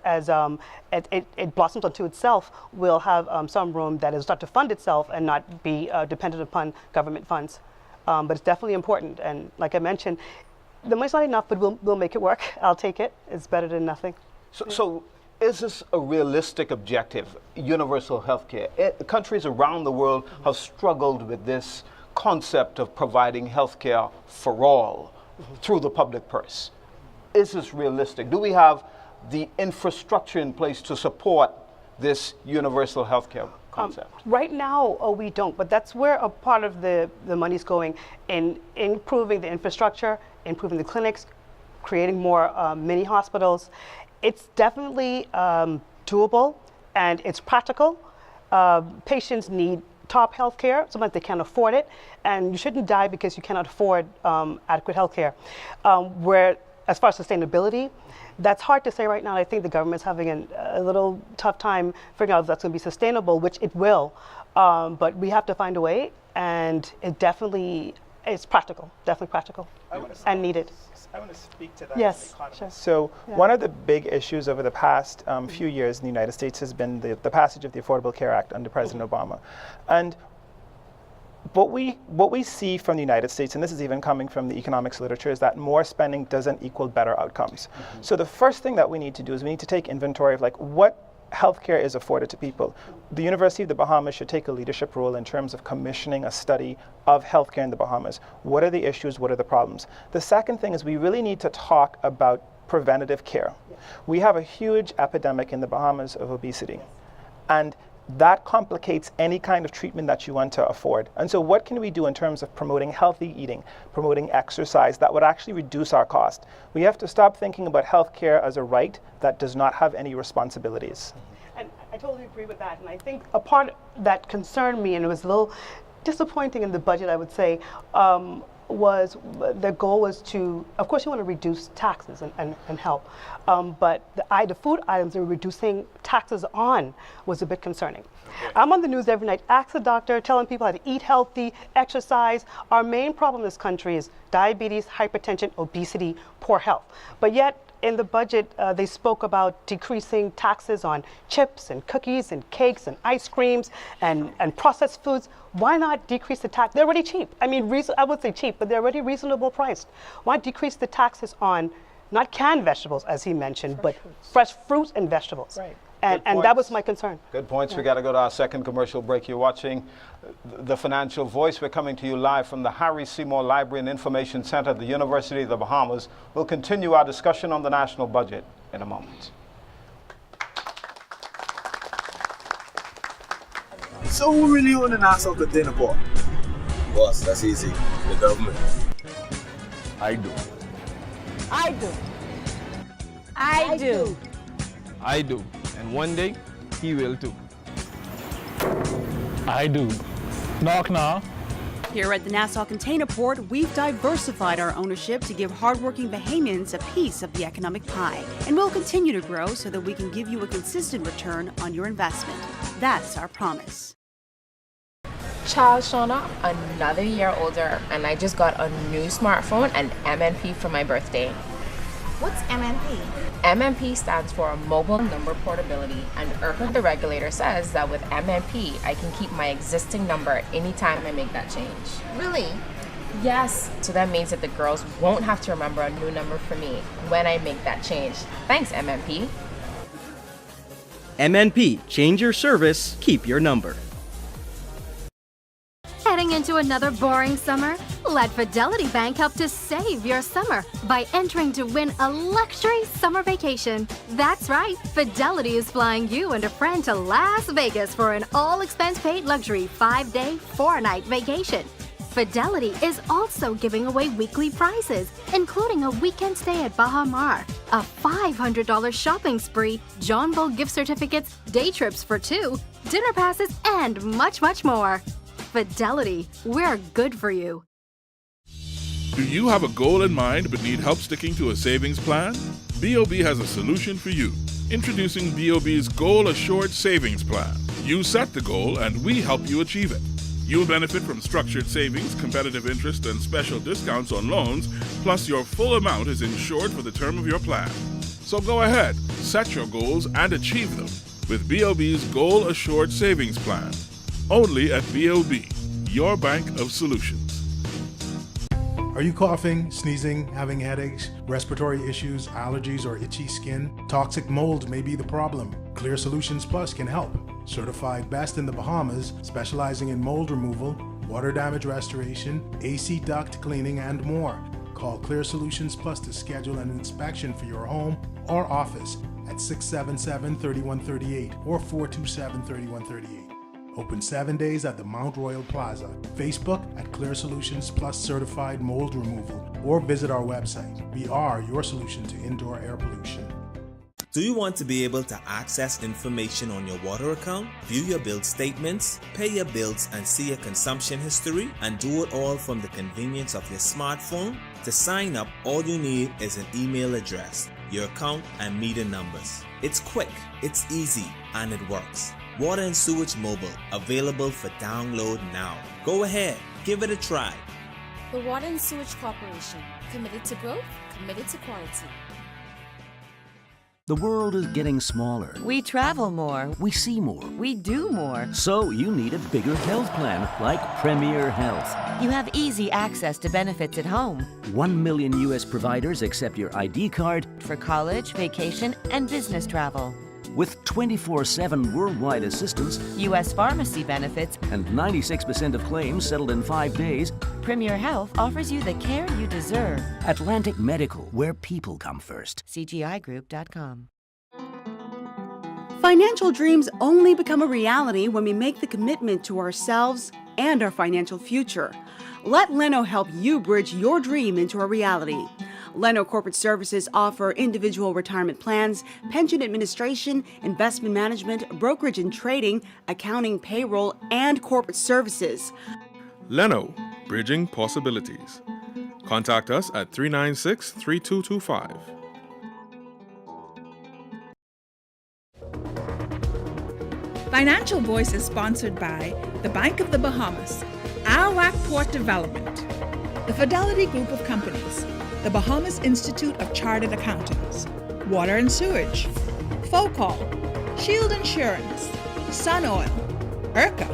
it blossoms onto itself, we'll have some room that will start to fund itself and not be dependent upon government funds. But it's definitely important. And like I mentioned, the money's not enough, but we'll make it work. I'll take it. It's better than nothing. So is this a realistic objective, universal health care? Countries around the world have struggled with this concept of providing health care for all through the public purse. Is this realistic? Do we have the infrastructure in place to support this universal health care concept? Right now, we don't, but that's where a part of the money's going in improving the infrastructure, improving the clinics, creating more mini hospitals. It's definitely doable and it's practical. Patients need top health care. Sometimes they can't afford it, and you shouldn't die because you cannot afford adequate health care. Where, as far as sustainability, that's hard to say right now. I think the government's having a little tough time figuring out if that's going to be sustainable, which it will. But we have to find a way, and it definitely is practical, definitely practical, and needed. I want to speak to that. Yes, sure. So one of the big issues over the past few years in the United States has been the passage of the Affordable Care Act under President Obama. And what we see from the United States, and this is even coming from the economics literature, is that more spending doesn't equal better outcomes. So the first thing that we need to do is we need to take inventory of what healthcare is afforded to people. The University of the Bahamas should take a leadership role in terms of commissioning a study of healthcare in the Bahamas. What are the issues? What are the problems? The second thing is we really need to talk about preventative care. We have a huge epidemic in the Bahamas of obesity, and that complicates any kind of treatment that you want to afford. And so what can we do in terms of promoting healthy eating, promoting exercise that would actually reduce our cost? We have to stop thinking about healthcare as a right that does not have any responsibilities. And I totally agree with that. And I think a part that concerned me, and it was a little disappointing in the budget, I would say, was the goal was to, of course, you want to reduce taxes and help, but the food items they were reducing taxes on was a bit concerning. Okay. I'm on the news every night, ask the doctor, telling people how to eat healthy, exercise. Our main problem in this country is diabetes, hypertension, obesity, poor health. But yet, in the budget, they spoke about decreasing taxes on chips and cookies and cakes and ice creams and processed foods. Why not decrease the tax? They're already cheap. I mean, I would say cheap, but they're already reasonable priced. Why decrease the taxes on not canned vegetables, as he mentioned, but fresh fruits and vegetables? Right. And that was my concern. Good points. Yeah. We got to go to our second commercial break. You're watching The Financial Voice. We're coming to you live from the Harry Seymour Library and Information Center at the University of the Bahamas. We'll continue our discussion on the national budget in a moment. So who really own the national container port? Boss, that's easy. The government. I do. I do. I do. I do. And one day, he will too. I do. Knock knock. Here at the Nassau Container Port, we've diversified our ownership to give hardworking Bahamians a piece of the economic pie. And we'll continue to grow so that we can give you a consistent return on your investment. That's our promise. Child Shauna, another year older, and I just got a new smartphone and MNP for my birthday. What's MNP? MNP stands for Mobile Number Portability, and IRCA, the regulator, says that with MNP, I can keep my existing number anytime I make that change. Really? Yes. So that means that the girls won't have to remember a new number for me when I make that change. Thanks, MNP. MNP, change your service, keep your number. Heading into another boring summer? Let Fidelity Bank help to save your summer by entering to win a luxury summer vacation. That's right, Fidelity is flying you and a friend to Las Vegas for an all-expense-paid luxury 5-day, 4-night vacation. Fidelity is also giving away weekly prizes, including a weekend stay at Baha Mar, a $500 shopping spree, John Bull gift certificates, day trips for 2, dinner passes, and much, much more. Fidelity, we're good for you. Do you have a goal in mind but need help sticking to a savings plan? BOB has a solution for you. Introducing BOB's Goal Assured Savings Plan. You set the goal and we help you achieve it. You'll benefit from structured savings, competitive interest, and special discounts on loans, plus your full amount is insured for the term of your plan. So go ahead, set your goals and achieve them with BOB's Goal Assured Savings Plan. Only at BOB, your bank of solutions. Are you coughing, sneezing, having headaches, respiratory issues, allergies, or itchy skin? Toxic mold may be the problem. Clear Solutions Plus can help. Certified best in the Bahamas, specializing in mold removal, water damage restoration, AC duct cleaning, and more. Call Clear Solutions Plus to schedule an inspection for your home or office at 677-3138 or 427-3138. Open 7 days at the Mount Royal Plaza. Facebook at Clear Solutions Plus Certified Mold Removal, or visit our website. We are your solution to indoor air pollution. Do you want to be able to access information on your water account, view your bill statements, pay your bills, and see your consumption history, and do it all from the convenience of your smartphone? To sign up, all you need is an email address, your account, and meter numbers. It's quick, it's easy, and it works. Water and Sewage Mobile, available for download now. Go ahead, give it a try. The Water and Sewage Corporation, committed to growth, committed to quality. The world is getting smaller. We travel more. We see more. We do more. So you need a bigger health plan like Premier Health. You have easy access to benefits at home. 1 million U.S. providers accept your ID card for college, vacation, and business travel. With 24/7 worldwide assistance, U.S. pharmacy benefits, and 96% of claims settled in 5 days, Premier Health offers you the care you deserve. Atlantic Medical, where people come first. CGIGroup.com. Financial dreams only become a reality when we make the commitment to ourselves and our financial future. Let Leno help you bridge your dream into a reality. Leno Corporate Services offer individual retirement plans, pension administration, investment management, brokerage and trading, accounting, payroll, and corporate services. Leno, bridging possibilities. Contact us at 396-3225. Financial Voice is sponsored by the Bank of the Bahamas, AWAC Port Development, the Fidelity Group of Companies, the Bahamas Institute of Chartered Accountants, Water and Sewage, FOCAL, Shield Insurance, Sun Oil, IRCA,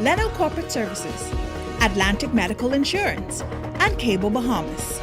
Leno Corporate Services, Atlantic Medical Insurance, and Cable Bahamas.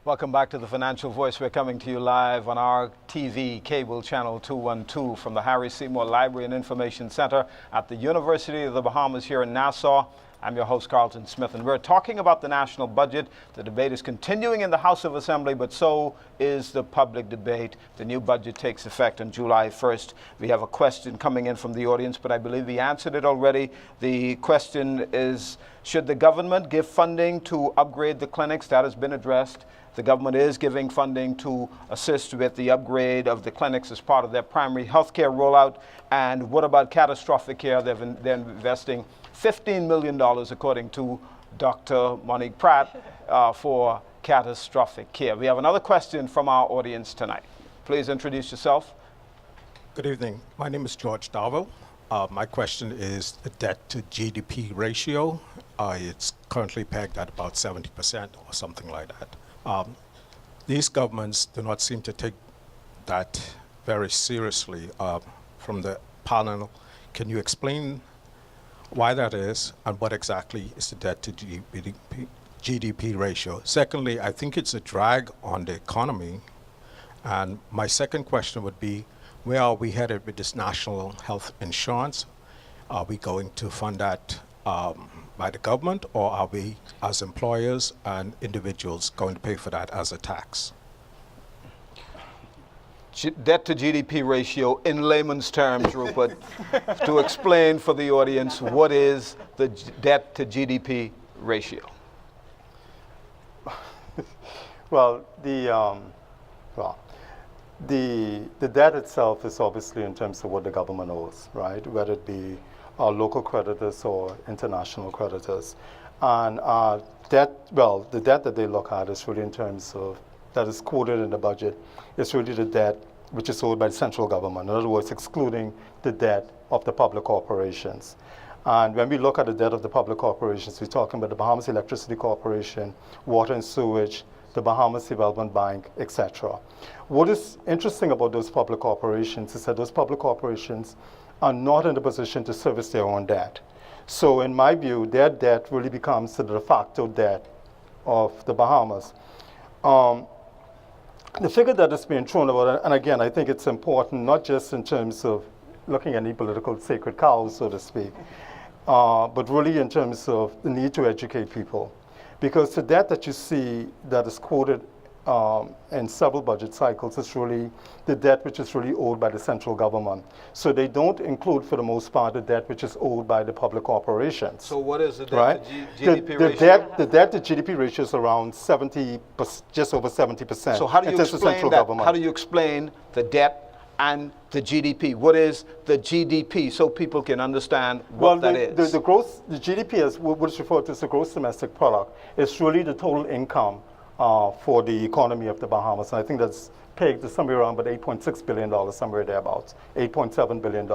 Welcome back to the Financial Voice. We're coming to you live on our TV cable channel 212 from the Harry Seymour Library and Information Center at the University of the Bahamas here in Nassau. I'm your host, Carlton Smith, and we're talking about the national budget. The debate is continuing in the House of Assembly, but so is the public debate. The new budget takes effect on July 1st. We have a question coming in from the audience, but I believe we answered it already. The question is, should the government give funding to upgrade the clinics? That has been addressed. The government is giving funding to assist with the upgrade of the clinics as part of their primary health care rollout. And what about catastrophic care? They're investing $15 million, according to Dr. Monique Pratt, for catastrophic care. We have another question from our audience tonight. Please introduce yourself. Good evening. My name is George Darville. My question is the debt to GDP ratio. It's currently pegged at about 70% or something like that. These governments do not seem to take that very seriously. From the panel, can you explain why that is and what exactly is the debt to GDP ratio? Secondly, I think it's a drag on the economy. And my second question would be, where are we headed with this national health insurance? Are we going to fund that by the government, or are we, as employers and individuals, going to pay for that as a tax? Debt to GDP ratio in layman's terms, Rupert, to explain for the audience what is the debt to GDP ratio. Well, the debt itself is obviously in terms of what the government owes, right? Whether it be our local creditors or international creditors. And the debt that they look at is really in terms of, that is quoted in the budget, is really the debt which is owed by the central government. In other words, excluding the debt of the public corporations. And when we look at the debt of the public corporations, we're talking about the Bahamas Electricity Corporation, Water and Sewage, the Bahamas Development Bank, etc. What is interesting about those public corporations is that those public corporations are not in a position to service their own debt. So in my view, their debt really becomes the de facto debt of the Bahamas. The figure that is being thrown about, and again, I think it's important, not just in terms of looking at any political sacred cows, so to speak, but really in terms of the need to educate people. Because the debt that you see that is quoted in several budget cycles is really the debt which is really owed by the central government. So they don't include, for the most part, the debt which is owed by the public corporations. So what is the debt right? to GDP ratio? The debt to GDP ratio is around 70%, just over 70%. So how do you explain that? How do you explain the debt and the GDP? What is the GDP, so people can understand what that is? The GDP is what is referred to as the gross domestic product. It's really the total income for the economy of the Bahamas. And I think that's pegged to somewhere around about $8.6 billion, somewhere thereabouts, $8.7 billion.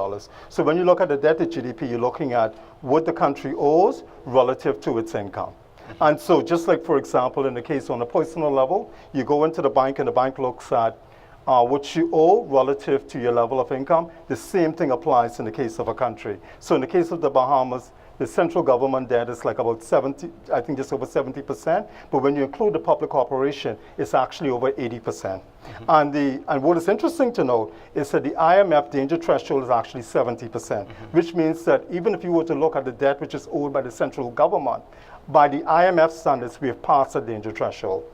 So when you look at the debt to GDP, you're looking at what the country owes relative to its income. And so just like, for example, in the case on a personal level, you go into the bank and the bank looks at what you owe relative to your level of income. The same thing applies in the case of a country. So in the case of the Bahamas, the central government debt is like about 70, I think just over 70%. But when you include the public corporation, it's actually over 80%. And what is interesting to note is that the IMF danger threshold is actually 70%, which means that even if you were to look at the debt which is owed by the central government, by the IMF standards, we have passed the danger threshold.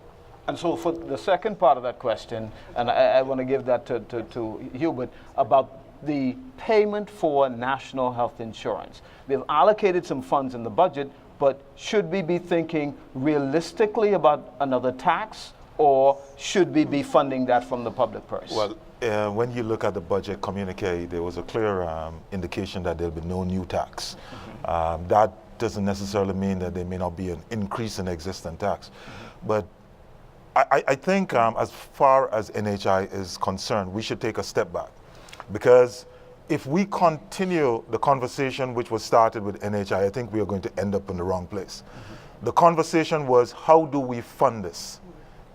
And so for the second part of that question, and I want to give that to Hubert, about the payment for national health insurance. We have allocated some funds in the budget, but should we be thinking realistically about another tax, or should we be funding that from the public purse? Well, when you look at the budget communique, there was a clear indication that there'll be no new tax. That doesn't necessarily mean that there may not be an increase in existing tax. But I think as far as NHI is concerned, we should take a step back. Because if we continue the conversation which was started with NHI, I think we are going to end up in the wrong place. The conversation was, how do we fund this?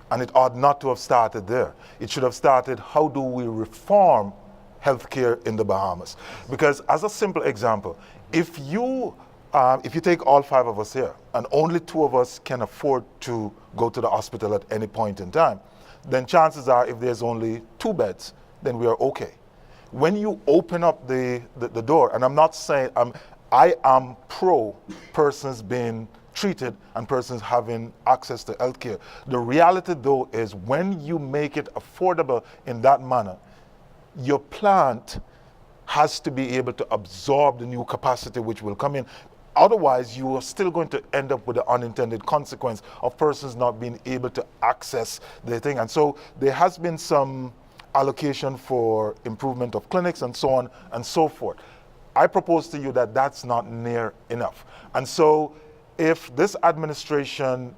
And it ought not to have started there. It should have started, how do we reform healthcare in the Bahamas? Because as a simple example, if you take all 5 of us here and only 2 of us can afford to go to the hospital at any point in time, then chances are if there's only 2 beds, then we are okay. When you open up the door, and I'm not saying, I am pro persons being treated and persons having access to healthcare. The reality though is when you make it affordable in that manner, your plant has to be able to absorb the new capacity which will come in. Otherwise, you are still going to end up with the unintended consequence of persons not being able to access the thing. And so there has been some allocation for improvement of clinics and so on and so forth. I propose to you that that's not near enough. And so if this administration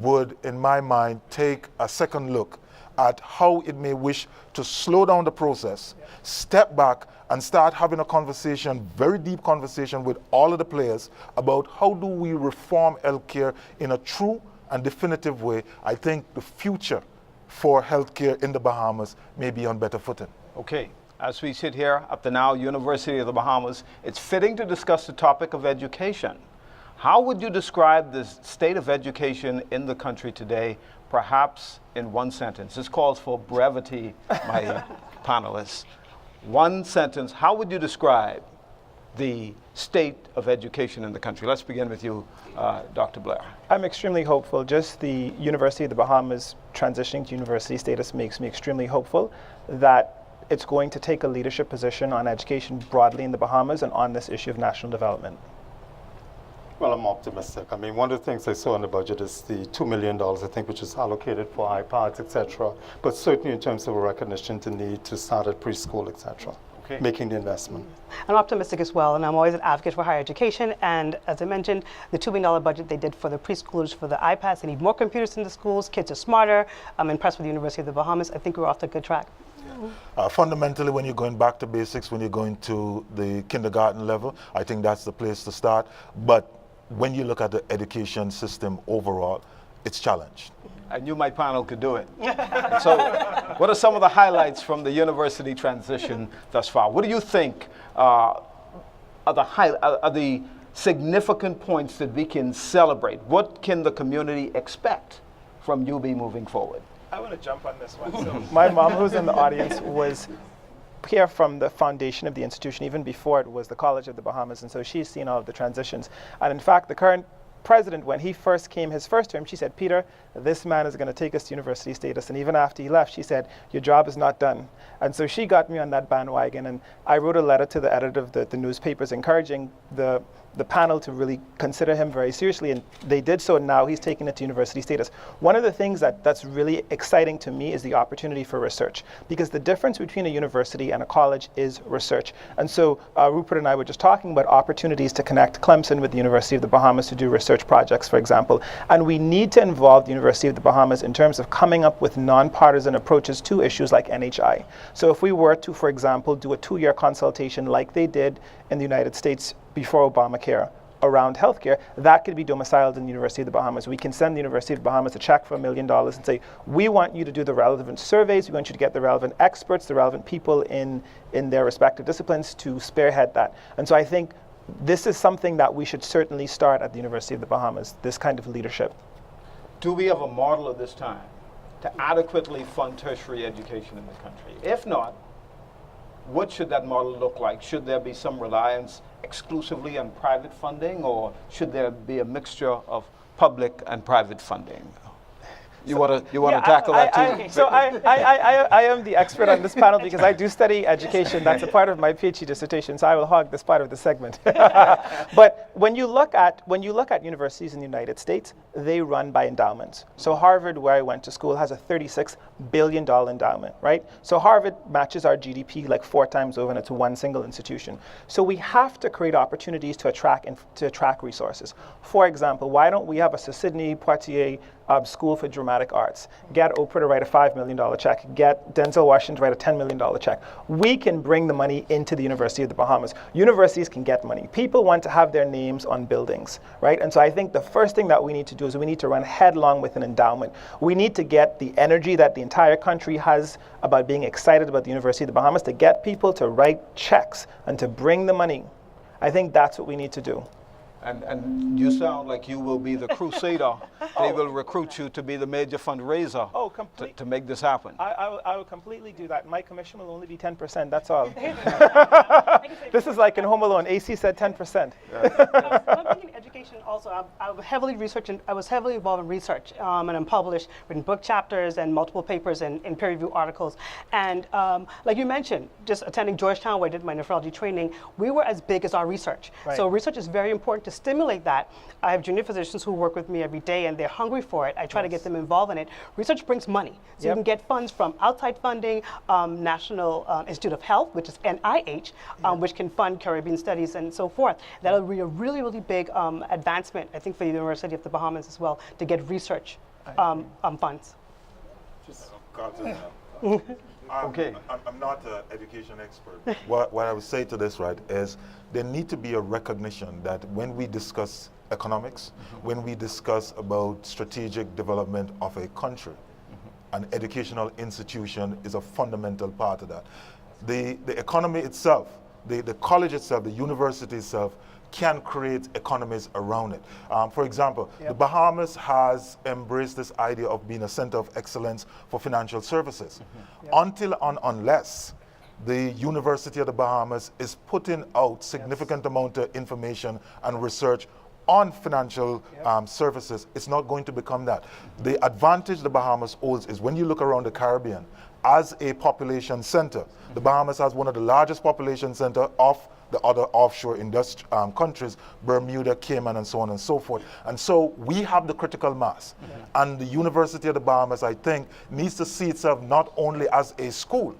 would, in my mind, take a second look at how it may wish to slow down the process, step back and start having a conversation, very deep conversation with all of the players about how do we reform healthcare in a true and definitive way, I think the future for healthcare in the Bahamas may be on better footing. Okay. As we sit here at the now University of the Bahamas, it's fitting to discuss the topic of education. How would you describe the state of education in the country today, perhaps in one sentence? This calls for brevity, my panelists. One sentence, how would you describe the state of education in the country? Let's begin with you, Dr. Blair. I'm extremely hopeful. Just the University of the Bahamas transitioning to university status makes me extremely hopeful that it's going to take a leadership position on education broadly in the Bahamas and on this issue of national development. Well, I'm optimistic. I mean, one of the things I saw in the budget is the $2 million, I think, which is allocated for iPads, etc. But certainly in terms of recognition to need to start at preschool, etc. Okay. Making the investment. I'm optimistic as well, and I'm always an advocate for higher education. And as I mentioned, the $2 million budget they did for the preschoolers for the iPads, they need more computers in the schools. Kids are smarter. I'm impressed with the University of the Bahamas. I think we're off to a good track. Fundamentally, when you're going back to basics, when you're going to the kindergarten level, I think that's the place to start. But when you look at the education system overall, it's challenged. I knew my panel could do it. So what are some of the highlights from the university transition thus far? What do you think are the significant points that we can celebrate? What can the community expect from UB moving forward? I want to jump on this one. So my mom, who's in the audience, was here from the foundation of the institution, even before it was the College of the Bahamas, and so she's seen all of the transitions. And in fact, the current president, when he first came his first term, she said, Peter, this man is going to take us to university status. And even after he left, she said, your job is not done. And so she got me on that bandwagon, and I wrote a letter to the editor of the newspapers encouraging the panel to really consider him very seriously, and they did so, and now he's taking it to university status. One of the things that's really exciting to me is the opportunity for research, because the difference between a university and a college is research. And so Rupert and I were just talking about opportunities to connect Clemson with the University of the Bahamas to do research projects, for example. And we need to involve the University of the Bahamas in terms of coming up with nonpartisan approaches to issues like NHI. So if we were to, for example, do a 2-year consultation like they did in the United States before Obamacare around healthcare, that could be domiciled in the University of the Bahamas. We can send the University of the Bahamas a check for $1 million and say, we want you to do the relevant surveys, we want you to get the relevant experts, the relevant people in their respective disciplines to spearhead that. And so I think this is something that we should certainly start at the University of the Bahamas, this kind of leadership. Do we have a model at this time to adequately fund tertiary education in the country? If not, what should that model look like? Should there be some reliance exclusively on private funding, or should there be a mixture of public and private funding? You want to tackle that too? So I am the expert on this panel because I do study education. That's a part of my PhD dissertation, so I will hog this part of the segment. But when you look at universities in the United States, they run by endowments. So Harvard, where I went to school, has a $36 billion endowment, right? So Harvard matches our GDP like 4 times over, and it's one single institution. So we have to create opportunities to attract resources. For example, why don't we have a Sidney Poitier School for Dramatic Arts, get Oprah to write a $5 million check, get Denzel Washington to write a $10 million check. We can bring the money into the University of the Bahamas. Universities can get money. People want to have their names on buildings, right? And so I think the first thing that we need to do is we need to run headlong with an endowment. We need to get the energy that the entire country has about being excited about the University of the Bahamas, to get people to write checks and to bring the money. I think that's what we need to do. And you sound like you will be the crusader. They will recruit you to be the major fundraiser to make this happen. I will completely do that. My commission will only be 10%, that's all. This is like in Home Alone. AC said 10%. One thing in education also, I was heavily involved in research, and I'm published, written book chapters and multiple papers and peer review articles. And like you mentioned, just attending Georgetown where I did my nephrology training, we were as big as our research. Right. So research is very important to stimulate that. I have junior physicians who work with me every day and they're hungry for it. I try to get them involved in it. Research brings money. So you can get funds from outside funding, National Institute of Health, which is NIH, which can fund Caribbean studies and so forth. That'll be a really, really big advancement, I think, for the University of the Bahamas as well, to get research funds. Okay. I'm not an education expert. What I would say to this, right, is there need to be a recognition that when we discuss economics, when we discuss about strategic development of a country, an educational institution is a fundamental part of that. The economy itself, the college itself, the university itself, can create economies around it. For example, the Bahamas has embraced this idea of being a center of excellence for financial services. Until and unless the University of the Bahamas is putting out significant amount of information and research on financial services, it's not going to become that. The advantage the Bahamas holds is when you look around the Caribbean, as a population center, the Bahamas has one of the largest population center of the other offshore countries, Bermuda, Cayman, and so on and so forth. And so we have the critical mass. And the University of the Bahamas, I think, needs to see itself not only as a school,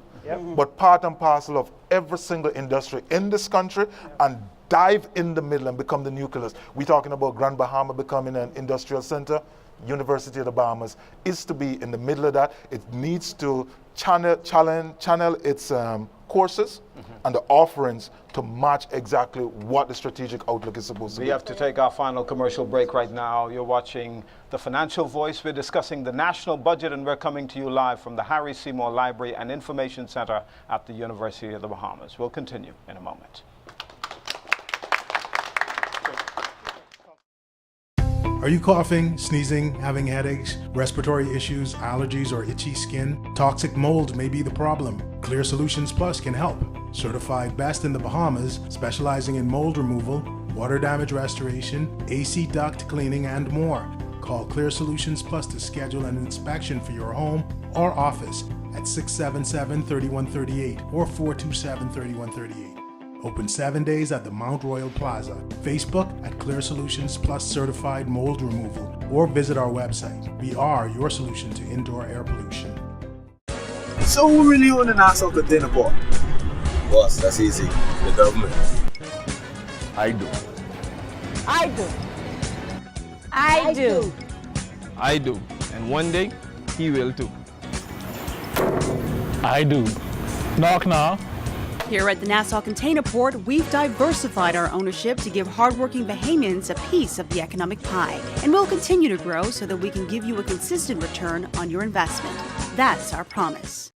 but part and parcel of every single industry in this country and dive in the middle and become the nucleus. We're talking about Grand Bahama becoming an industrial center. University of the Bahamas is to be in the middle of that. It needs to channel its courses and the offerings to match exactly what the strategic outlook is supposed to be. We have to take our final commercial break right now. You're watching The Financial Voice. We're discussing the national budget, and we're coming to you live from the Harry Seymour Library and Information Center at the University of the Bahamas. We'll continue in a moment. Are you coughing, sneezing, having headaches, respiratory issues, allergies, or itchy skin? Toxic mold may be the problem. Clear Solutions Plus can help. Certified best in the Bahamas, specializing in mold removal, water damage restoration, AC duct cleaning, and more. Call Clear Solutions Plus to schedule an inspection for your home or office at 677-3138 or 427-3138. Open 7 days at the Mount Royal Plaza. Facebook at Clear Solutions Plus Certified Mold Removal, or visit our website. We are your solution to indoor air pollution. So who really own the Nassau Container Port? Boss, that's easy. The government. I do. I do. I do. I do. And one day, he will too. I do. Knock knock. Here at the Nassau Container Port, we've diversified our ownership to give hardworking Bahamians a piece of the economic pie. And we'll continue to grow so that we can give you a consistent return on your investment. That's our promise.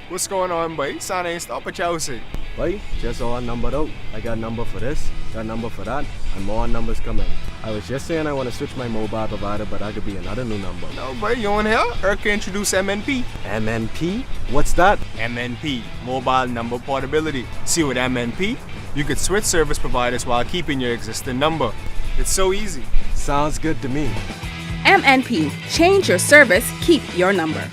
What's going on, boy? Son ain't stop at Chelsea. Boy, just saw a number out. I got a number for this, got a number for that, and more numbers coming. I was just saying I want to switch my mobile provider, but that could be another new number. No, boy, you on here? Eric introduce MNP. MNP? What's that? MNP, Mobile Number Portability. See, with MNP, you could switch service providers while keeping your existing number. It's so easy. Sounds good to me. MNP, change your service, keep your number.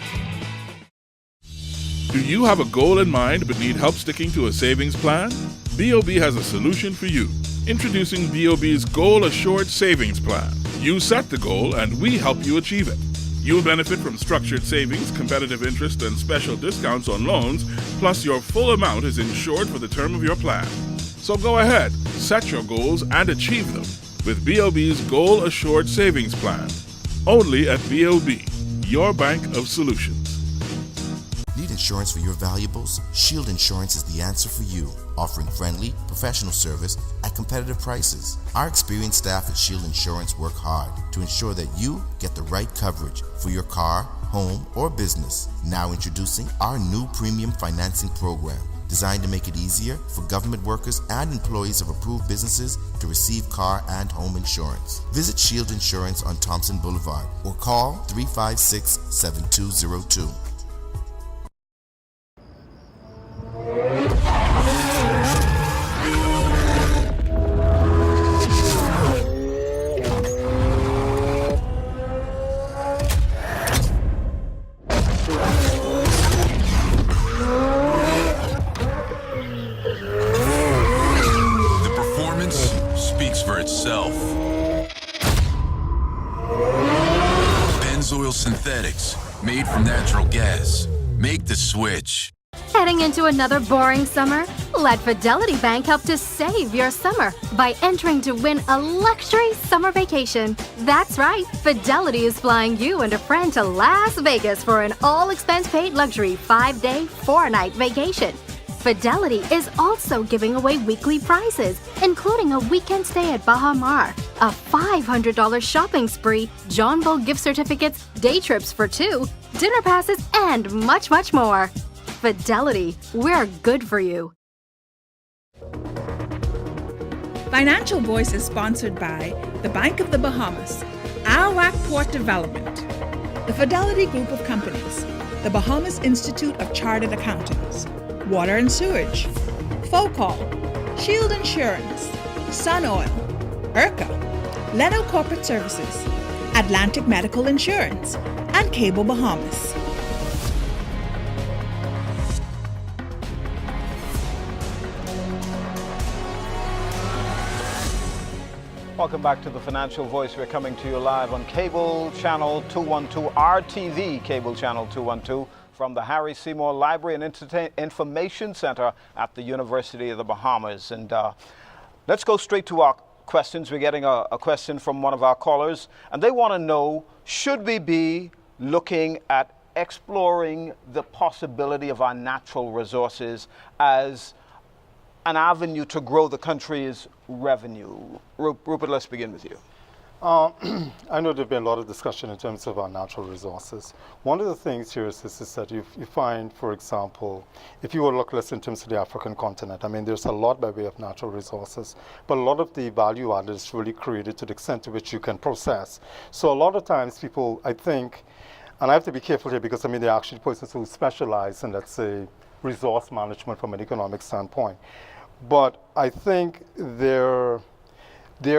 Do you have a goal in mind but need help sticking to a savings plan? BOB has a solution for you. Introducing BOB's Goal Assured Savings Plan. You set the goal and we help you achieve it. You'll benefit from structured savings, competitive interest, and special discounts on loans, plus your full amount is insured for the term of your plan. So go ahead, set your goals and achieve them with BOB's Goal Assured Savings Plan. Only at BOB, your bank of solutions. Need insurance for your valuables? Shield Insurance is the answer for you, offering friendly, professional service at competitive prices. Our experienced staff at Shield Insurance work hard to ensure that you get the right coverage for your car, home, or business. Now introducing our new premium financing program designed to make it easier for government workers and employees of approved businesses to receive car and home insurance. Visit Shield Insurance on Thompson Boulevard or call 356-7202. Pennzoil Synthetics, made from natural gas. Make the switch. Heading into another boring summer? Let Fidelity Bank help to save your summer by entering to win a luxury summer vacation. That's right, Fidelity is flying you and a friend to Las Vegas for an all-expense-paid luxury 5-day, 4-night vacation. Fidelity is also giving away weekly prizes, including a weekend stay at Baha Mar, a $500 shopping spree, John Bull gift certificates, day trips for 2, dinner passes, and much, much more. Fidelity, we're good for you. Financial Voice is sponsored by the Bank of the Bahamas, Arawak Port Development, the Fidelity Group of Companies, the Bahamas Institute of Chartered Accountants, Water and Sewage, Focall, Shield Insurance, Sun Oil, IRCA, Leno Corporate Services, Atlantic Medical Insurance, and Cable Bahamas. Welcome back to the Financial Voice. We're coming to you live on cable channel 212, RTV cable channel 212, from the Harry Seymour Library and Information Center at the University of the Bahamas. And let's go straight to our questions. We're getting a question from one of our callers, and they want to know, should we be looking at exploring the possibility of our natural resources as an avenue to grow the country's revenue? Rupert, let's begin with you. I know there's been a lot of discussion in terms of our natural resources. One of the things here is that you find, for example, if you were to look less in terms of the African continent, I mean, there's a lot by way of natural resources, but a lot of the value added is really created to the extent to which you can process. So a lot of times people, I think, and I have to be careful here because, I mean, there are actually persons who specialize in, let's say, resource management from an economic standpoint. But I think there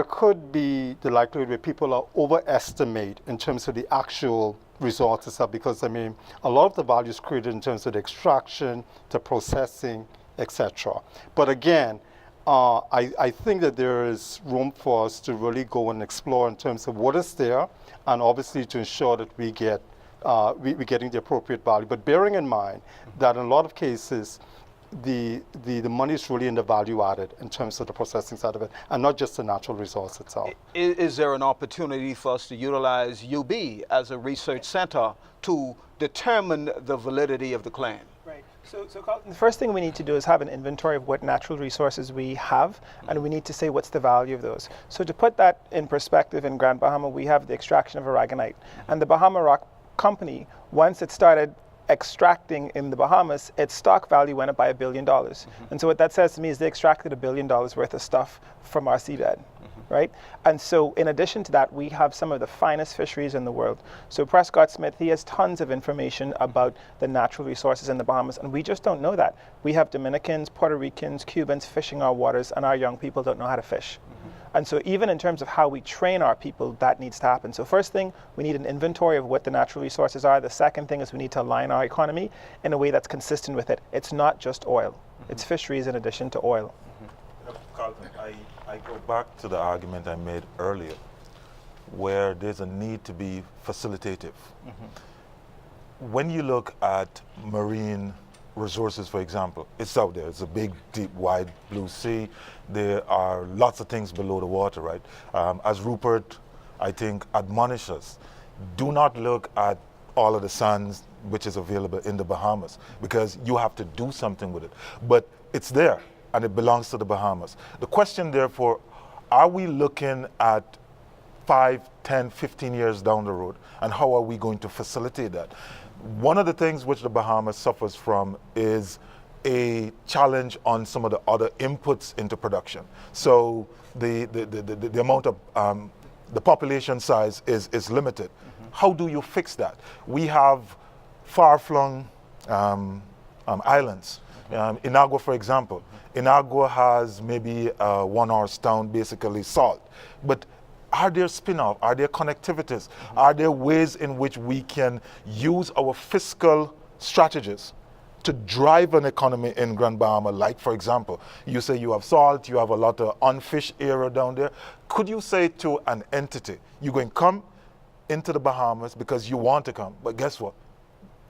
could be the likelihood where people overestimate in terms of the actual resources, because I mean, a lot of the value is created in terms of the extraction, the processing, etc. But again, I think that there is room for us to really go and explore in terms of what is there, and obviously to ensure that we're getting the appropriate value. But bearing in mind that in a lot of cases, the money is really in the value added in terms of the processing side of it, and not just the natural resource itself. Is there an opportunity for us to utilize UB as a research center to determine the validity of the claim? Right. So Carlton, the first thing we need to do is have an inventory of what natural resources we have, and we need to say what's the value of those. So to put that in perspective, in Grand Bahama, we have the extraction of aragonite, and the Bahama Rock Company, once it started extracting in the Bahamas, its stock value went up by $1 billion. And so what that says to me is they extracted $1 billion worth of stuff from our seabed, right? And so in addition to that, we have some of the finest fisheries in the world. So Prescott Smith, he has tons of information about the natural resources in the Bahamas, and we just don't know that. We have Dominicans, Puerto Ricans, Cubans fishing our waters, and our young people don't know how to fish. And so even in terms of how we train our people, that needs to happen. So first thing, we need an inventory of what the natural resources are. The second thing is we need to align our economy in a way that's consistent with it. It's not just oil. It's fisheries in addition to oil. You know, Carlton, I go back to the argument I made earlier, where there's a need to be facilitative. When you look at marine resources, for example, it's out there. It's a big, deep, wide blue sea. There are lots of things below the water, right? As Rupert, I think, admonishes, do not look at all of the sands which is available in the Bahamas, because you have to do something with it. But it's there, and it belongs to the Bahamas. The question, therefore, are we looking at 5, 10, 15 years down the road, and how are we going to facilitate that? One of the things which the Bahamas suffers from is a challenge on some of the other inputs into production. So the amount of the population size is limited. How do you fix that? We have far-flung islands. Inagua, for example. Inagua has maybe a 1 horse town, basically salt. But are there spin-off? Are there connectivities? Are there ways in which we can use our fiscal strategies to drive an economy in Grand Bahama? Like, for example, you say you have salt, you have a lot of unfished area down there. Could you say to an entity, you're going to come into the Bahamas because you want to come, but guess what?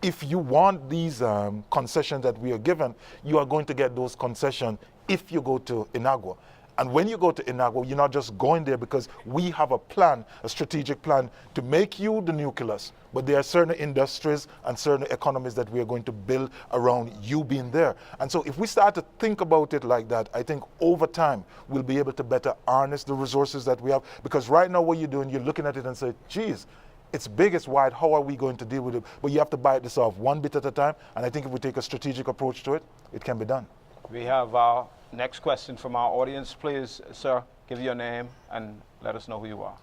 If you want these concessions that we are given, you are going to get those concessions if you go to Inagua. And when you go to Inagua, you're not just going there because we have a plan, a strategic plan to make you the nucleus. But there are certain industries and certain economies that we are going to build around you being there. And so if we start to think about it like that, I think over time we'll be able to better harness the resources that we have. Because right now what you're doing, you're looking at it and say, geez, it's big, it's wide, how are we going to deal with it? But you have to bite this off one bit at a time. And I think if we take a strategic approach to it, it can be done. We have our next question from our audience. Please, sir, give your name and let us know who you are.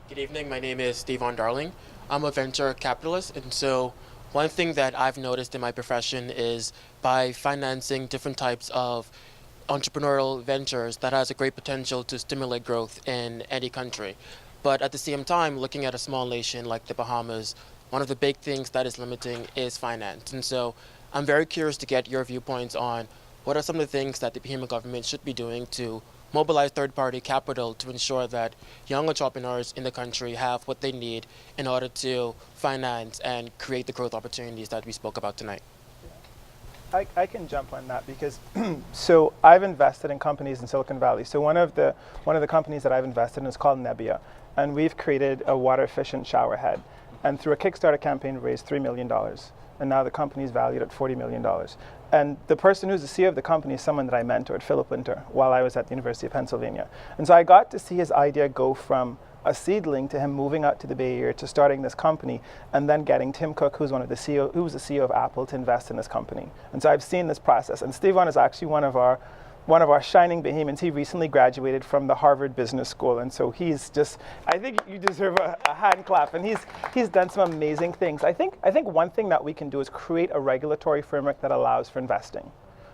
Good evening. My name is Devon Darling. I'm a venture capitalist, and so one thing that I've noticed in my profession is by financing different types of entrepreneurial ventures that has a great potential to stimulate growth in any country. But at the same time, looking at a small nation like the Bahamas, one of the big things that is limiting is finance. And so I'm very curious to get your viewpoints on what are some of the things that the Bahamian government should be doing to mobilize third-party capital to ensure that young entrepreneurs in the country have what they need in order to finance and create the growth opportunities that we spoke about tonight. I can jump on that because so I've invested in companies in Silicon Valley. So one of the companies that I've invested in is called Nebbia, and we've created a water-efficient shower head. And through a Kickstarter campaign, raised $3 million. And now the company is valued at $40 million. And the person who's the CEO of the company is someone that I mentored, Philip Winter, while I was at the University of Pennsylvania. And so I got to see his idea go from a seedling to him moving out to the Bay Area to starting this company, and then getting Tim Cook, who was the CEO of Apple, to invest in this company. And so I've seen this process. And Stefan is actually one of our shining Bahamians. He recently graduated from the Harvard Business School, and so he's just, I think you deserve a hand clap, and he's done some amazing things. I think one thing that we can do is create a regulatory framework that allows for investing,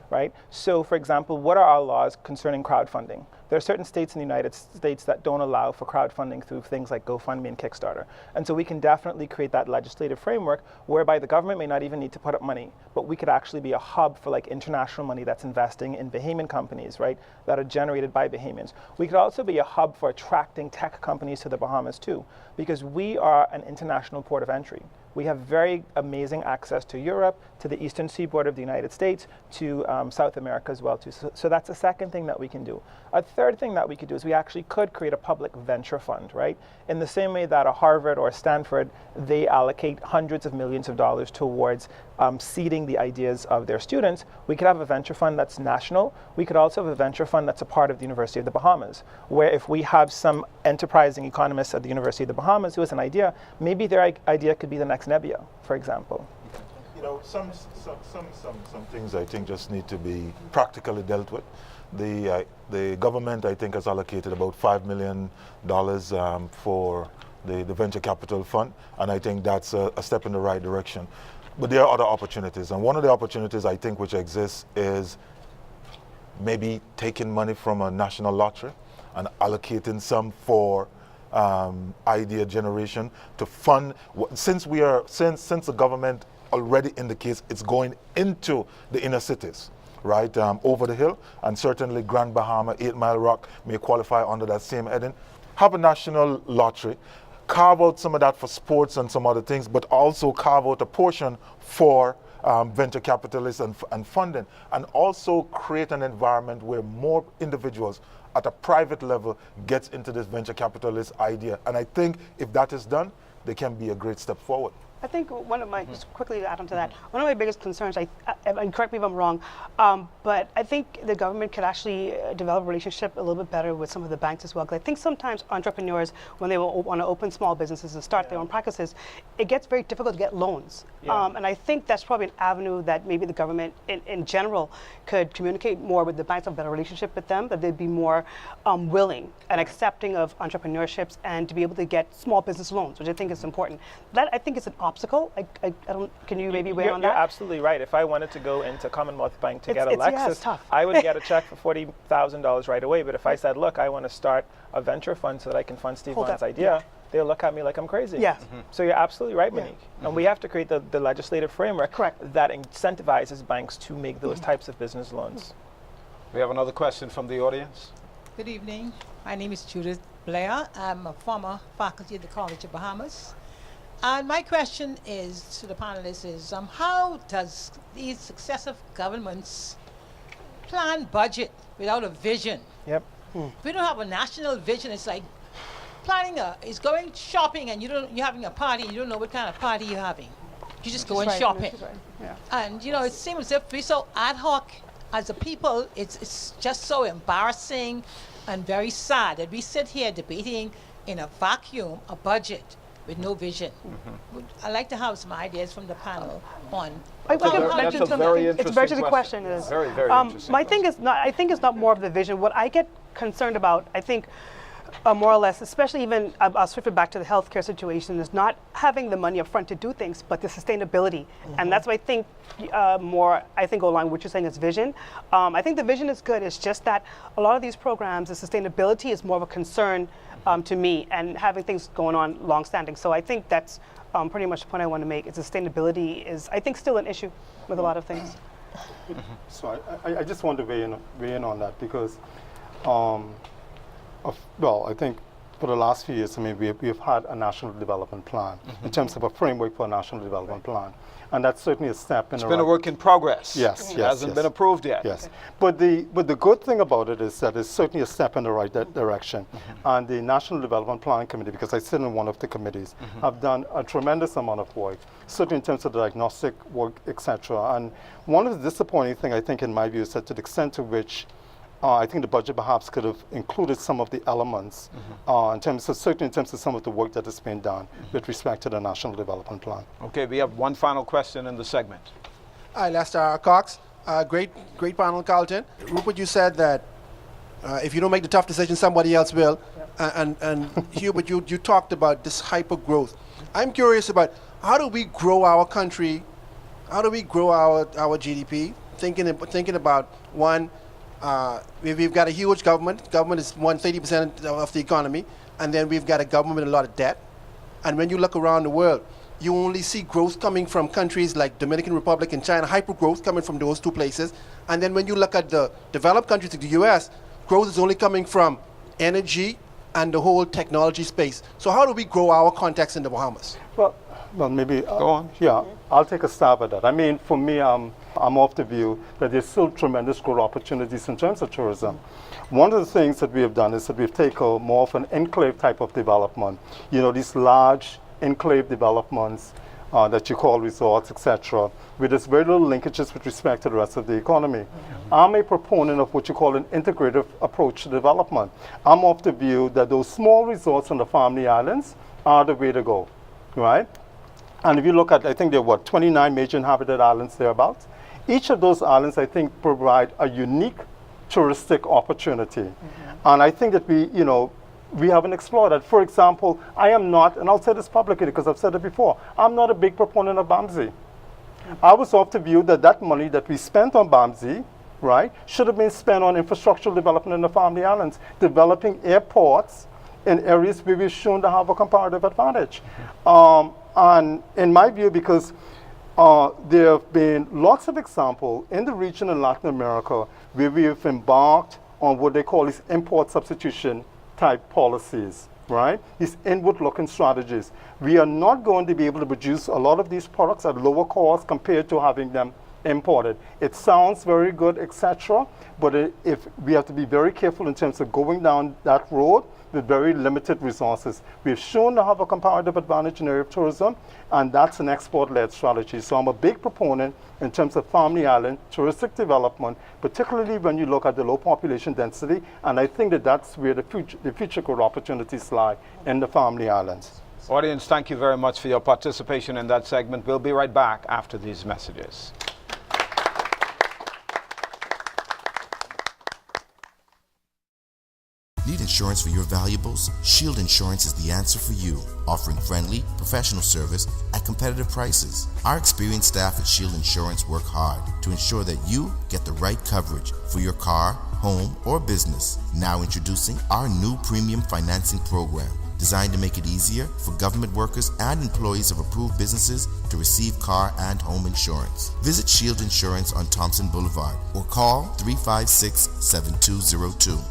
right? So for example, what are our laws concerning crowdfunding? There are certain states in the United States that don't allow for crowdfunding through things like GoFundMe and Kickstarter. And so we can definitely create that legislative framework whereby the government may not even need to put up money, but we could actually be a hub for like international money that's investing in Bahamian companies, right, that are generated by Bahamians. We could also be a hub for attracting tech companies to the Bahamas too, because we are an international port of entry. We have very amazing access to Europe, to the eastern seaboard of the United States, to South America as well too. So that's the second thing that we can do. A third thing that we could do is we actually could create a public venture fund, right? In the same way that a Harvard or a Stanford, they allocate hundreds of millions of dollars towards seeding the ideas of their students. We could have a venture fund that's national. We could also have a venture fund that's a part of the University of the Bahamas, where if we have some enterprising economists at the University of the Bahamas who has an idea, maybe their idea could be the next Nebbia, for example. You know, some things I think just need to be practically dealt with. The government, I think, has allocated about $5 million for the venture capital fund, and I think that's a step in the right direction. But there are other opportunities, and one of the opportunities I think which exists is maybe taking money from a national lottery and allocating some for idea generation to fund. Since the government already indicates it's going into the inner cities, right, over the hill, and certainly Grand Bahama, 8 Mile Rock may qualify under that same heading. Have a national lottery, carve out some of that for sports and some other things, but also carve out a portion for venture capitalists and funding, and also create an environment where more individuals at a private level gets into this venture capitalist idea. And I think if that is done, they can be a great step forward. I think one of my, just quickly to add on to that, one of my biggest concerns, and correct me if I'm wrong, but I think the government could actually develop a relationship a little bit better with some of the banks as well. Because I think sometimes entrepreneurs, when they want to open small businesses and start their own practices, it gets very difficult to get loans. And I think that's probably an avenue that maybe the government in general could communicate more with the banks, have a better relationship with them, that they'd be more willing and accepting of entrepreneurships and to be able to get small business loans, which I think is important. That I think is an obstacle. I don't. Can you maybe weigh on that? You're absolutely right. If I wanted to go into Commonwealth Bank to get a Lexus, I would get a check for $40,000 right away. But if I said, look, I want to start a venture fund so that I can fund Steve Vaughn's idea, they'll look at me like I'm crazy. Yes. So you're absolutely right, Monique. And we have to create the legislative framework that incentivizes banks to make those types of business loans. We have another question from the audience. Good evening. My name is Judith Blair. I'm a former faculty at the College of Bahamas. And my question is to the panelists is, how does these successive governments plan budget without a vision? Yep. If we don't have a national vision, it's like planning is going shopping and you're having a party, you don't know what kind of party you're having. You just go and shopping. And it seems as if we're so ad hoc as a people, it's just so embarrassing and very sad that we sit here debating in a vacuum a budget with no vision. I'd like to have some ideas from the panel on. That's a very interesting it's a very interesting question. Very, very interesting. My thing is not. I think it's not more of the vision. What I get concerned about, I think, more or less, especially even I'll switch it back to the healthcare situation, is not having the money up front to do things, but the sustainability, and that's what I think more. I think along with what you're saying is vision. I think the vision is good. It's just that a lot of these programs, the sustainability is more of a concern to me, and having things going on long-standing. So I think that's pretty much the point I want to make. Is sustainability is, I think, still an issue with a lot of things. So I just want to weigh in on that because, well, I think for the last few years, we've had a national development plan in terms of a framework for a national development plan. And that's certainly a step in It's been a work in progress. Yes, It hasn't been approved yet. Yes. But the good thing about it is that it's certainly a step in the right direction. And the National Development Planning Committee, because I sit in one of the committees, have done a tremendous amount of work, certainly in terms of the diagnostic work, etc. And one of the disappointing things, I think, in my view, is that to the extent to which I think the budget perhaps could have included some of the elements certainly in terms of some of the work that has been done with respect to the National Development Plan. Okay, we have one final question in the segment. Hi, Lester Cox. Great panel, Carlton. Rupert, you said that if you don't make the tough decision, somebody else will. And Hubert, you talked about this hyper growth. I'm curious about how do we grow our country? How do we grow our GDP? Thinking about one. We've got a huge government. Government is 30% of the economy, and then we've got a government with a lot of debt. And when you look around the world, you only see growth coming from countries like Dominican Republic and China, hyper growth coming from those two places. And then when you look at the developed countries like the US, growth is only coming from energy and the whole technology space. So how do we grow our context in the Bahamas? Well, maybe go on. Yeah, I'll take a stab at that. I mean, for me, I'm of the view that there's still tremendous growth opportunities in terms of tourism. One of the things that we have done is that we've taken more of an enclave type of development. These large enclave developments that you call resorts, etc., with there's very little linkages with respect to the rest of the economy. I'm a proponent of what you call an integrative approach to development. I'm of the view that those small resorts on the Family Islands are the way to go, right? And if you look at, I think there are 29 major inhabited islands thereabouts. Each of those islands, I think, provide a unique touristic opportunity. And I think that we haven't explored that. For example, I am not, and I'll say this publicly because I've said it before, I'm not a big proponent of BAMSI. I was of the view that money that we spent on BAMSI, right, should have been spent on infrastructural development in the Family Islands, developing airports in areas where we've shown to have a comparative advantage. And in my view, because there have been lots of examples in the region in Latin America where we have embarked on what they call these import substitution type policies, right? These inward-looking strategies. We are not going to be able to produce a lot of these products at lower cost compared to having them imported. It sounds very good, etc., but if we have to be very careful in terms of going down that road with very limited resources. We've shown to have a comparative advantage in the area of tourism, and that's an export-led strategy. So I'm a big proponent in terms of Family Island, touristic development, particularly when you look at the low population density, and I think that that's where the future growth opportunities lie, in the Family Islands. Audience, thank you very much for your participation in that segment. We'll be right back after these messages. Need insurance for your valuables? Shield Insurance is the answer for you, offering friendly, professional service at competitive prices. Our experienced staff at Shield Insurance work hard to ensure that you get the right coverage for your car, home, or business. Now introducing our new premium financing program, designed to make it easier for government workers and employees of approved businesses to receive car and home insurance. Visit Shield Insurance on Thompson Boulevard or call 356-7202.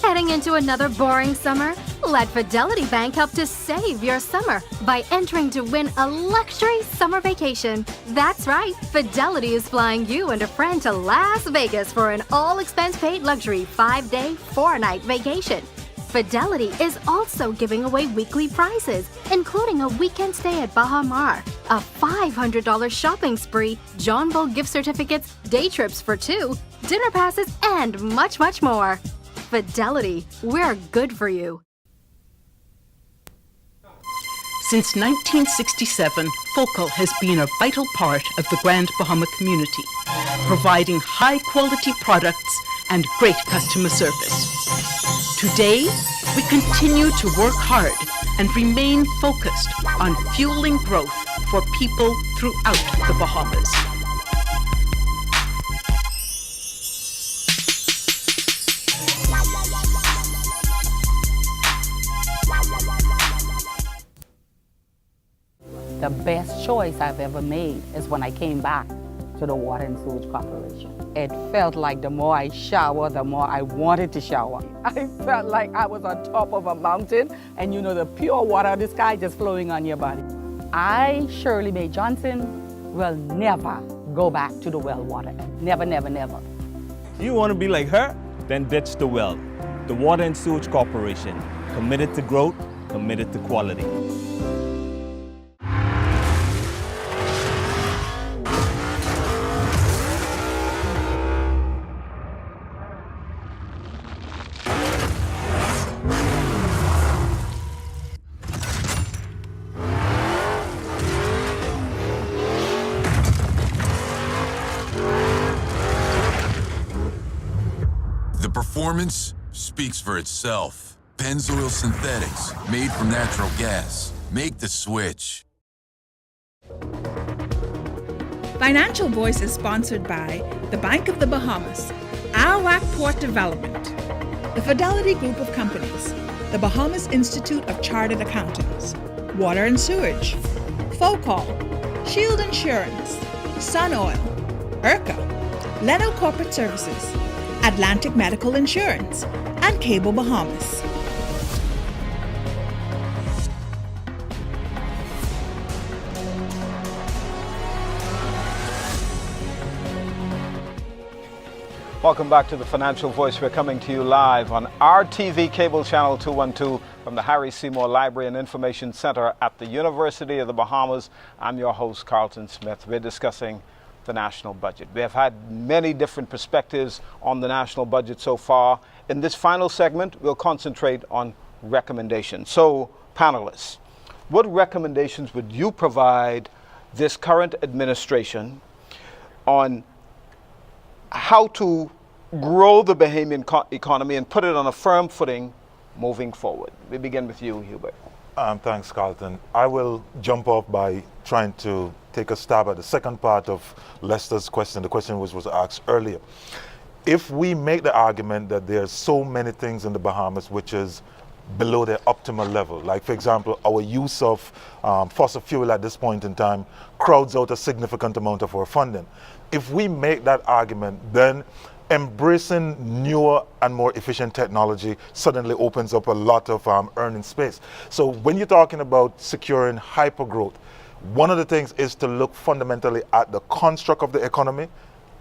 Heading into another boring summer? Let Fidelity Bank help to save your summer by entering to win a luxury summer vacation. That's right, Fidelity is flying you and a friend to Las Vegas for an all-expense-paid luxury 5-day, 4-night vacation. Fidelity is also giving away weekly prizes, including a weekend stay at Baha Mar, a $500 shopping spree, John Bull gift certificates, day trips for 2, dinner passes, and much, much more. Fidelity, we're good for you. Since 1967, Focal has been a vital part of the Grand Bahama community, providing high-quality products and great customer service. Today, we continue to work hard and remain focused on fueling growth for people throughout the Bahamas. The best choice I've ever made is when I came back to the Water and Sewage Corporation. It felt like the more I shower, the more I wanted to shower. I felt like I was on top of a mountain and you know the pure water of the sky just flowing on your body. I, Shirley Mae Johnson, will never go back to the well water. Never, never, never. You want to be like her? Then ditch the well. The Water and Sewage Corporation, committed to growth, committed to quality. Performance speaks for itself. Pennzoil Synthetics, made from natural gas. Make the switch. Financial Voice is sponsored by the Bank of the Bahamas, Arawak Port Development, the Fidelity Group of Companies, the Bahamas Institute of Chartered Accountants, Water and Sewage, Focal, Shield Insurance, Sun Oil, IRCA, Leno Corporate Services, Atlantic Medical Insurance, and Cable Bahamas. Welcome back to the Financial Voice. We're coming to you live on RTV Cable Channel 212 from the Harry Seymour Library and Information Center at the University of the Bahamas. I'm your host, Carlton Smith. We're discussing the national budget. We have had many different perspectives on the national budget so far. In this final segment, we'll concentrate on recommendations. So, panelists, what recommendations would you provide this current administration on how to grow the Bahamian economy and put it on a firm footing moving forward? We begin with you, Hubert. Thanks, Carlton. I will jump off by trying to take a stab at the second part of Lester's question, the question which was asked earlier. If we make the argument that there are so many things in the Bahamas which is below their optimal level, like, for example, our use of fossil fuel at this point in time crowds out a significant amount of our funding. If we make that argument, then embracing newer and more efficient technology suddenly opens up a lot of earning space. So when you're talking about securing hypergrowth, one of the things is to look fundamentally at the construct of the economy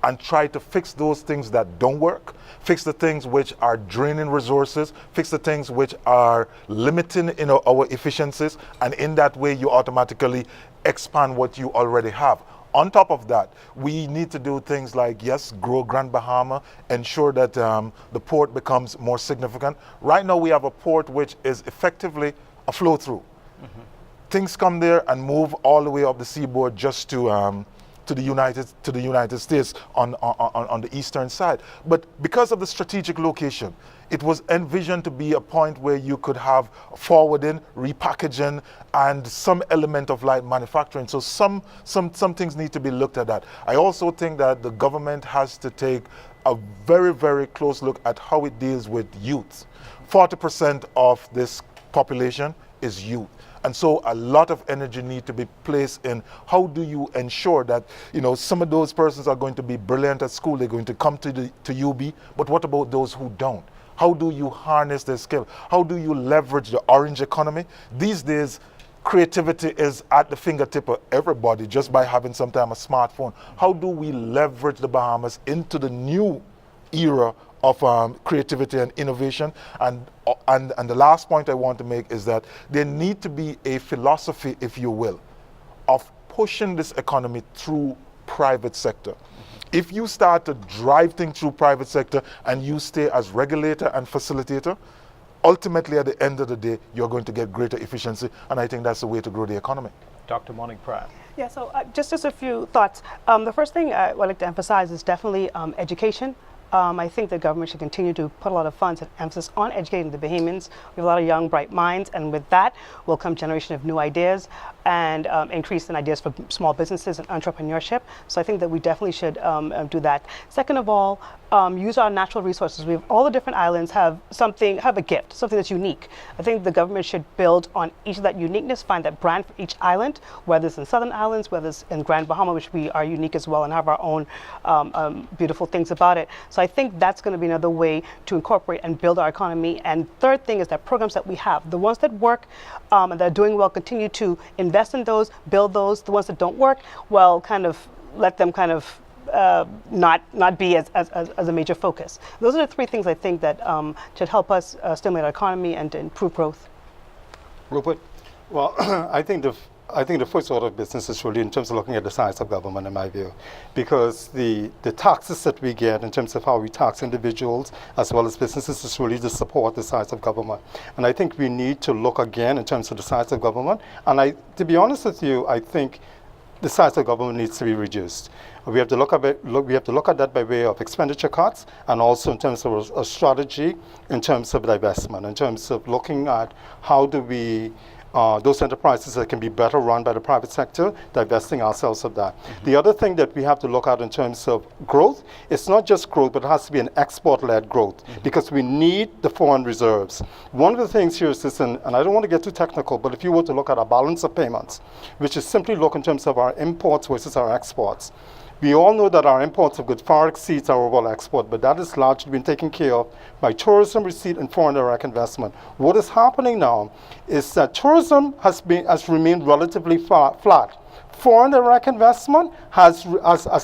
and try to fix those things that don't work, fix the things which are draining resources, fix the things which are limiting our efficiencies, and in that way you automatically expand what you already have. On top of that, we need to do things like, yes, grow Grand Bahama, ensure that the port becomes more significant. Right now we have a port which is effectively a flow-through. Things come there and move all the way up the seaboard just to the United States on the eastern side. But because of the strategic location, it was envisioned to be a point where you could have forwarding, repackaging, and some element of light manufacturing. So some things need to be looked at. I also think that the government has to take a very, very close look at how it deals with youth. 40% of this population is youth. And so a lot of energy need to be placed in how do you ensure that, some of those persons are going to be brilliant at school, they're going to come to UB, but what about those who don't? How do you harness their skill? How do you leverage the orange economy? These days, creativity is at the fingertip of everybody just by having sometimes a smartphone. How do we leverage the Bahamas into the new era of creativity and innovation? And the last point I want to make is that there need to be a philosophy, if you will, of pushing this economy through private sector. If you start to drive things through private sector and you stay as regulator and facilitator, ultimately at the end of the day, you're going to get greater efficiency, and I think that's the way to grow the economy. Dr. Monique Pratt. Yeah, so just a few thoughts. The first thing I would like to emphasize is definitely education. I think the government should continue to put a lot of funds and emphasis on educating the Bahamians. We have a lot of young, bright minds, and with that will come generation of new ideas and increase in ideas for small businesses and entrepreneurship. So I think that we definitely should do that. Second of all, use our natural resources. We have all the different islands have a gift, something that's unique. I think the government should build on each of that uniqueness, find that brand for each island, whether it's in Southern Islands, whether it's in Grand Bahama, which we are unique as well and have our own beautiful things about it. So I think that's going to be another way to incorporate and build our economy. And third thing is that programs that we have, the ones that work and that are doing well, continue to invest in those, build those. The ones that don't work, well, kind of let them kind of not be as a major focus. Those are the three things I think that should help us stimulate our economy and to improve growth. Rupert? Well, I think the first order of business is really in terms of looking at the size of government, in my view, because the taxes that we get in terms of how we tax individuals as well as businesses is really to support the size of government. And I think we need to look again in terms of the size of government. And to be honest with you, I think the size of government needs to be reduced. We have to look at that by way of expenditure cuts, and also in terms of a strategy, in terms of divestment, in terms of looking at how do we those enterprises that can be better run by the private sector, divesting ourselves of that. The other thing that we have to look at in terms of growth, it's not just growth, but it has to be an export-led growth, because we need the foreign reserves. One of the things here is this, and I don't want to get too technical, but if you were to look at our balance of payments, which is simply look in terms of our imports versus our exports, we all know that our imports of goods far exceeds our overall export, but that has largely been taken care of by tourism receipt and foreign direct investment. What is happening now is that tourism has remained relatively flat. Foreign direct investment has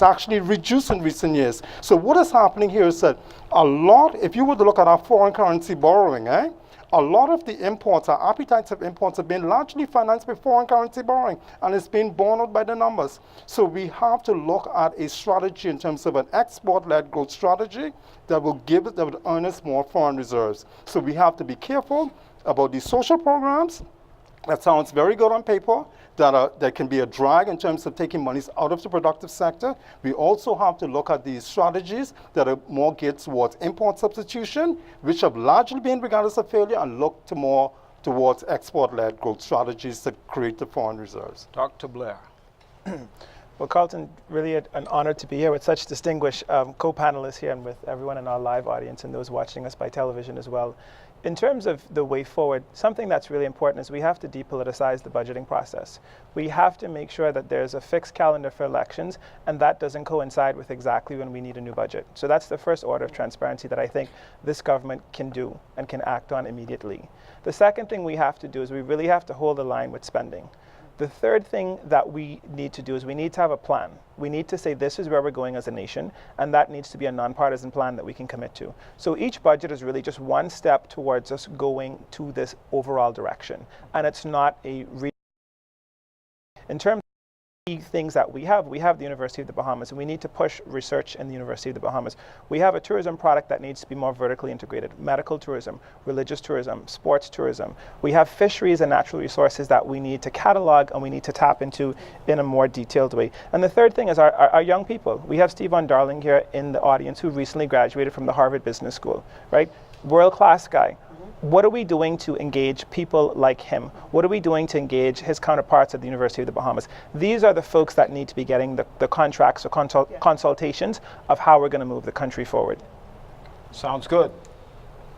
actually reduced in recent years. So what is happening here is that if you were to look at our foreign currency borrowing, a lot of the imports, our appetites of imports, have been largely financed by foreign currency borrowing, and it's been borne out by the numbers. So we have to look at a strategy in terms of an export-led growth strategy that would earn us more foreign reserves. So we have to be careful about these social programs. That sounds very good on paper, that can be a drag in terms of taking monies out of the productive sector. We also have to look at these strategies that are more geared towards import substitution, which have largely been regarded as a failure, and look more towards export-led growth strategies that create the foreign reserves. Dr. Blair. Well, Carlton, really an honor to be here with such distinguished co-panelists here, and with everyone in our live audience and those watching us by television as well. In terms of the way forward, something that's really important is we have to depoliticize the budgeting process. We have to make sure that there's a fixed calendar for elections, and that doesn't coincide with exactly when we need a new budget. So that's the first order of transparency that I think this government can do and can act on immediately. The second thing we have to do is we really have to hold the line with spending. The third thing that we need to do is we need to have a plan. We need to say this is where we're going as a nation, and that needs to be a nonpartisan plan that we can commit to. So each budget is really just one step towards us going to this overall direction. And it's not a in terms of things that we have the University of the Bahamas, and we need to push research in the University of the Bahamas. We have a tourism product that needs to be more vertically integrated: medical tourism, religious tourism, sports tourism. We have fisheries and natural resources that we need to catalog and we need to tap into in a more detailed way. And the third thing is our young people. We have Steve Von Darling here in the audience, who recently graduated from the Harvard Business School, right? World-class guy. What are we doing to engage people like him? What are we doing to engage his counterparts at the University of the Bahamas? These are the folks that need to be getting the contracts or consultations of how we're going to move the country forward. Sounds good.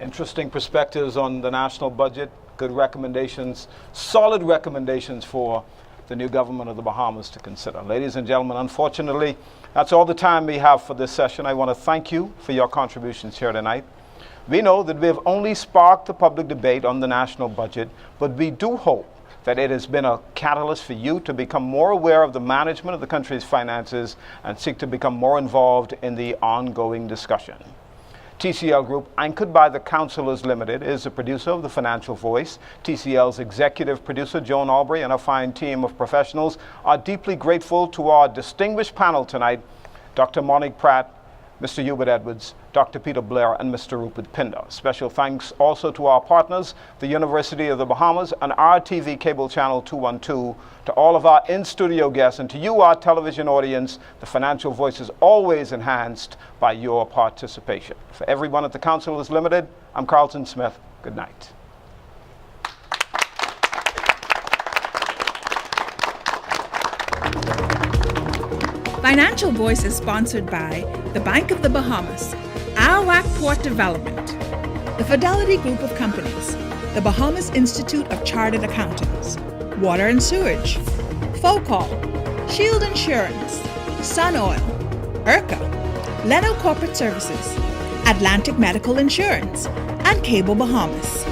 Interesting perspectives on the national budget, good recommendations, solid recommendations for the new government of the Bahamas to consider. Ladies and gentlemen, unfortunately, that's all the time we have for this session. I want to thank you for your contributions here tonight. We know that we have only sparked a public debate on the national budget, but we do hope that it has been a catalyst for you to become more aware of the management of the country's finances and seek to become more involved in the ongoing discussion. TCL Group, anchored by the Counselors Limited, is the producer of The Financial Voice. TCL's executive producer, Joan Aubrey, and a fine team of professionals are deeply grateful to our distinguished panel tonight: Dr. Monique Pratt, Mr. Hubert Edwards, Dr. Peter Blair, and Mr. Rupert Pinder. Special thanks also to our partners, the University of the Bahamas and RTV Cable Channel 212, to all of our in-studio guests, and to you, our television audience. The Financial Voice is always enhanced by your participation. For everyone at the Counselors Limited, I'm Carlton Smith. Good night. Financial Voice is sponsored by the Bank of the Bahamas, Arawak Port Development, the Fidelity Group of Companies, the Bahamas Institute of Chartered Accountants, Water and Sewage, Focol, Shield Insurance, Sun Oil, IRCA, Leno Corporate Services, Atlantic Medical Insurance, and Cable Bahamas.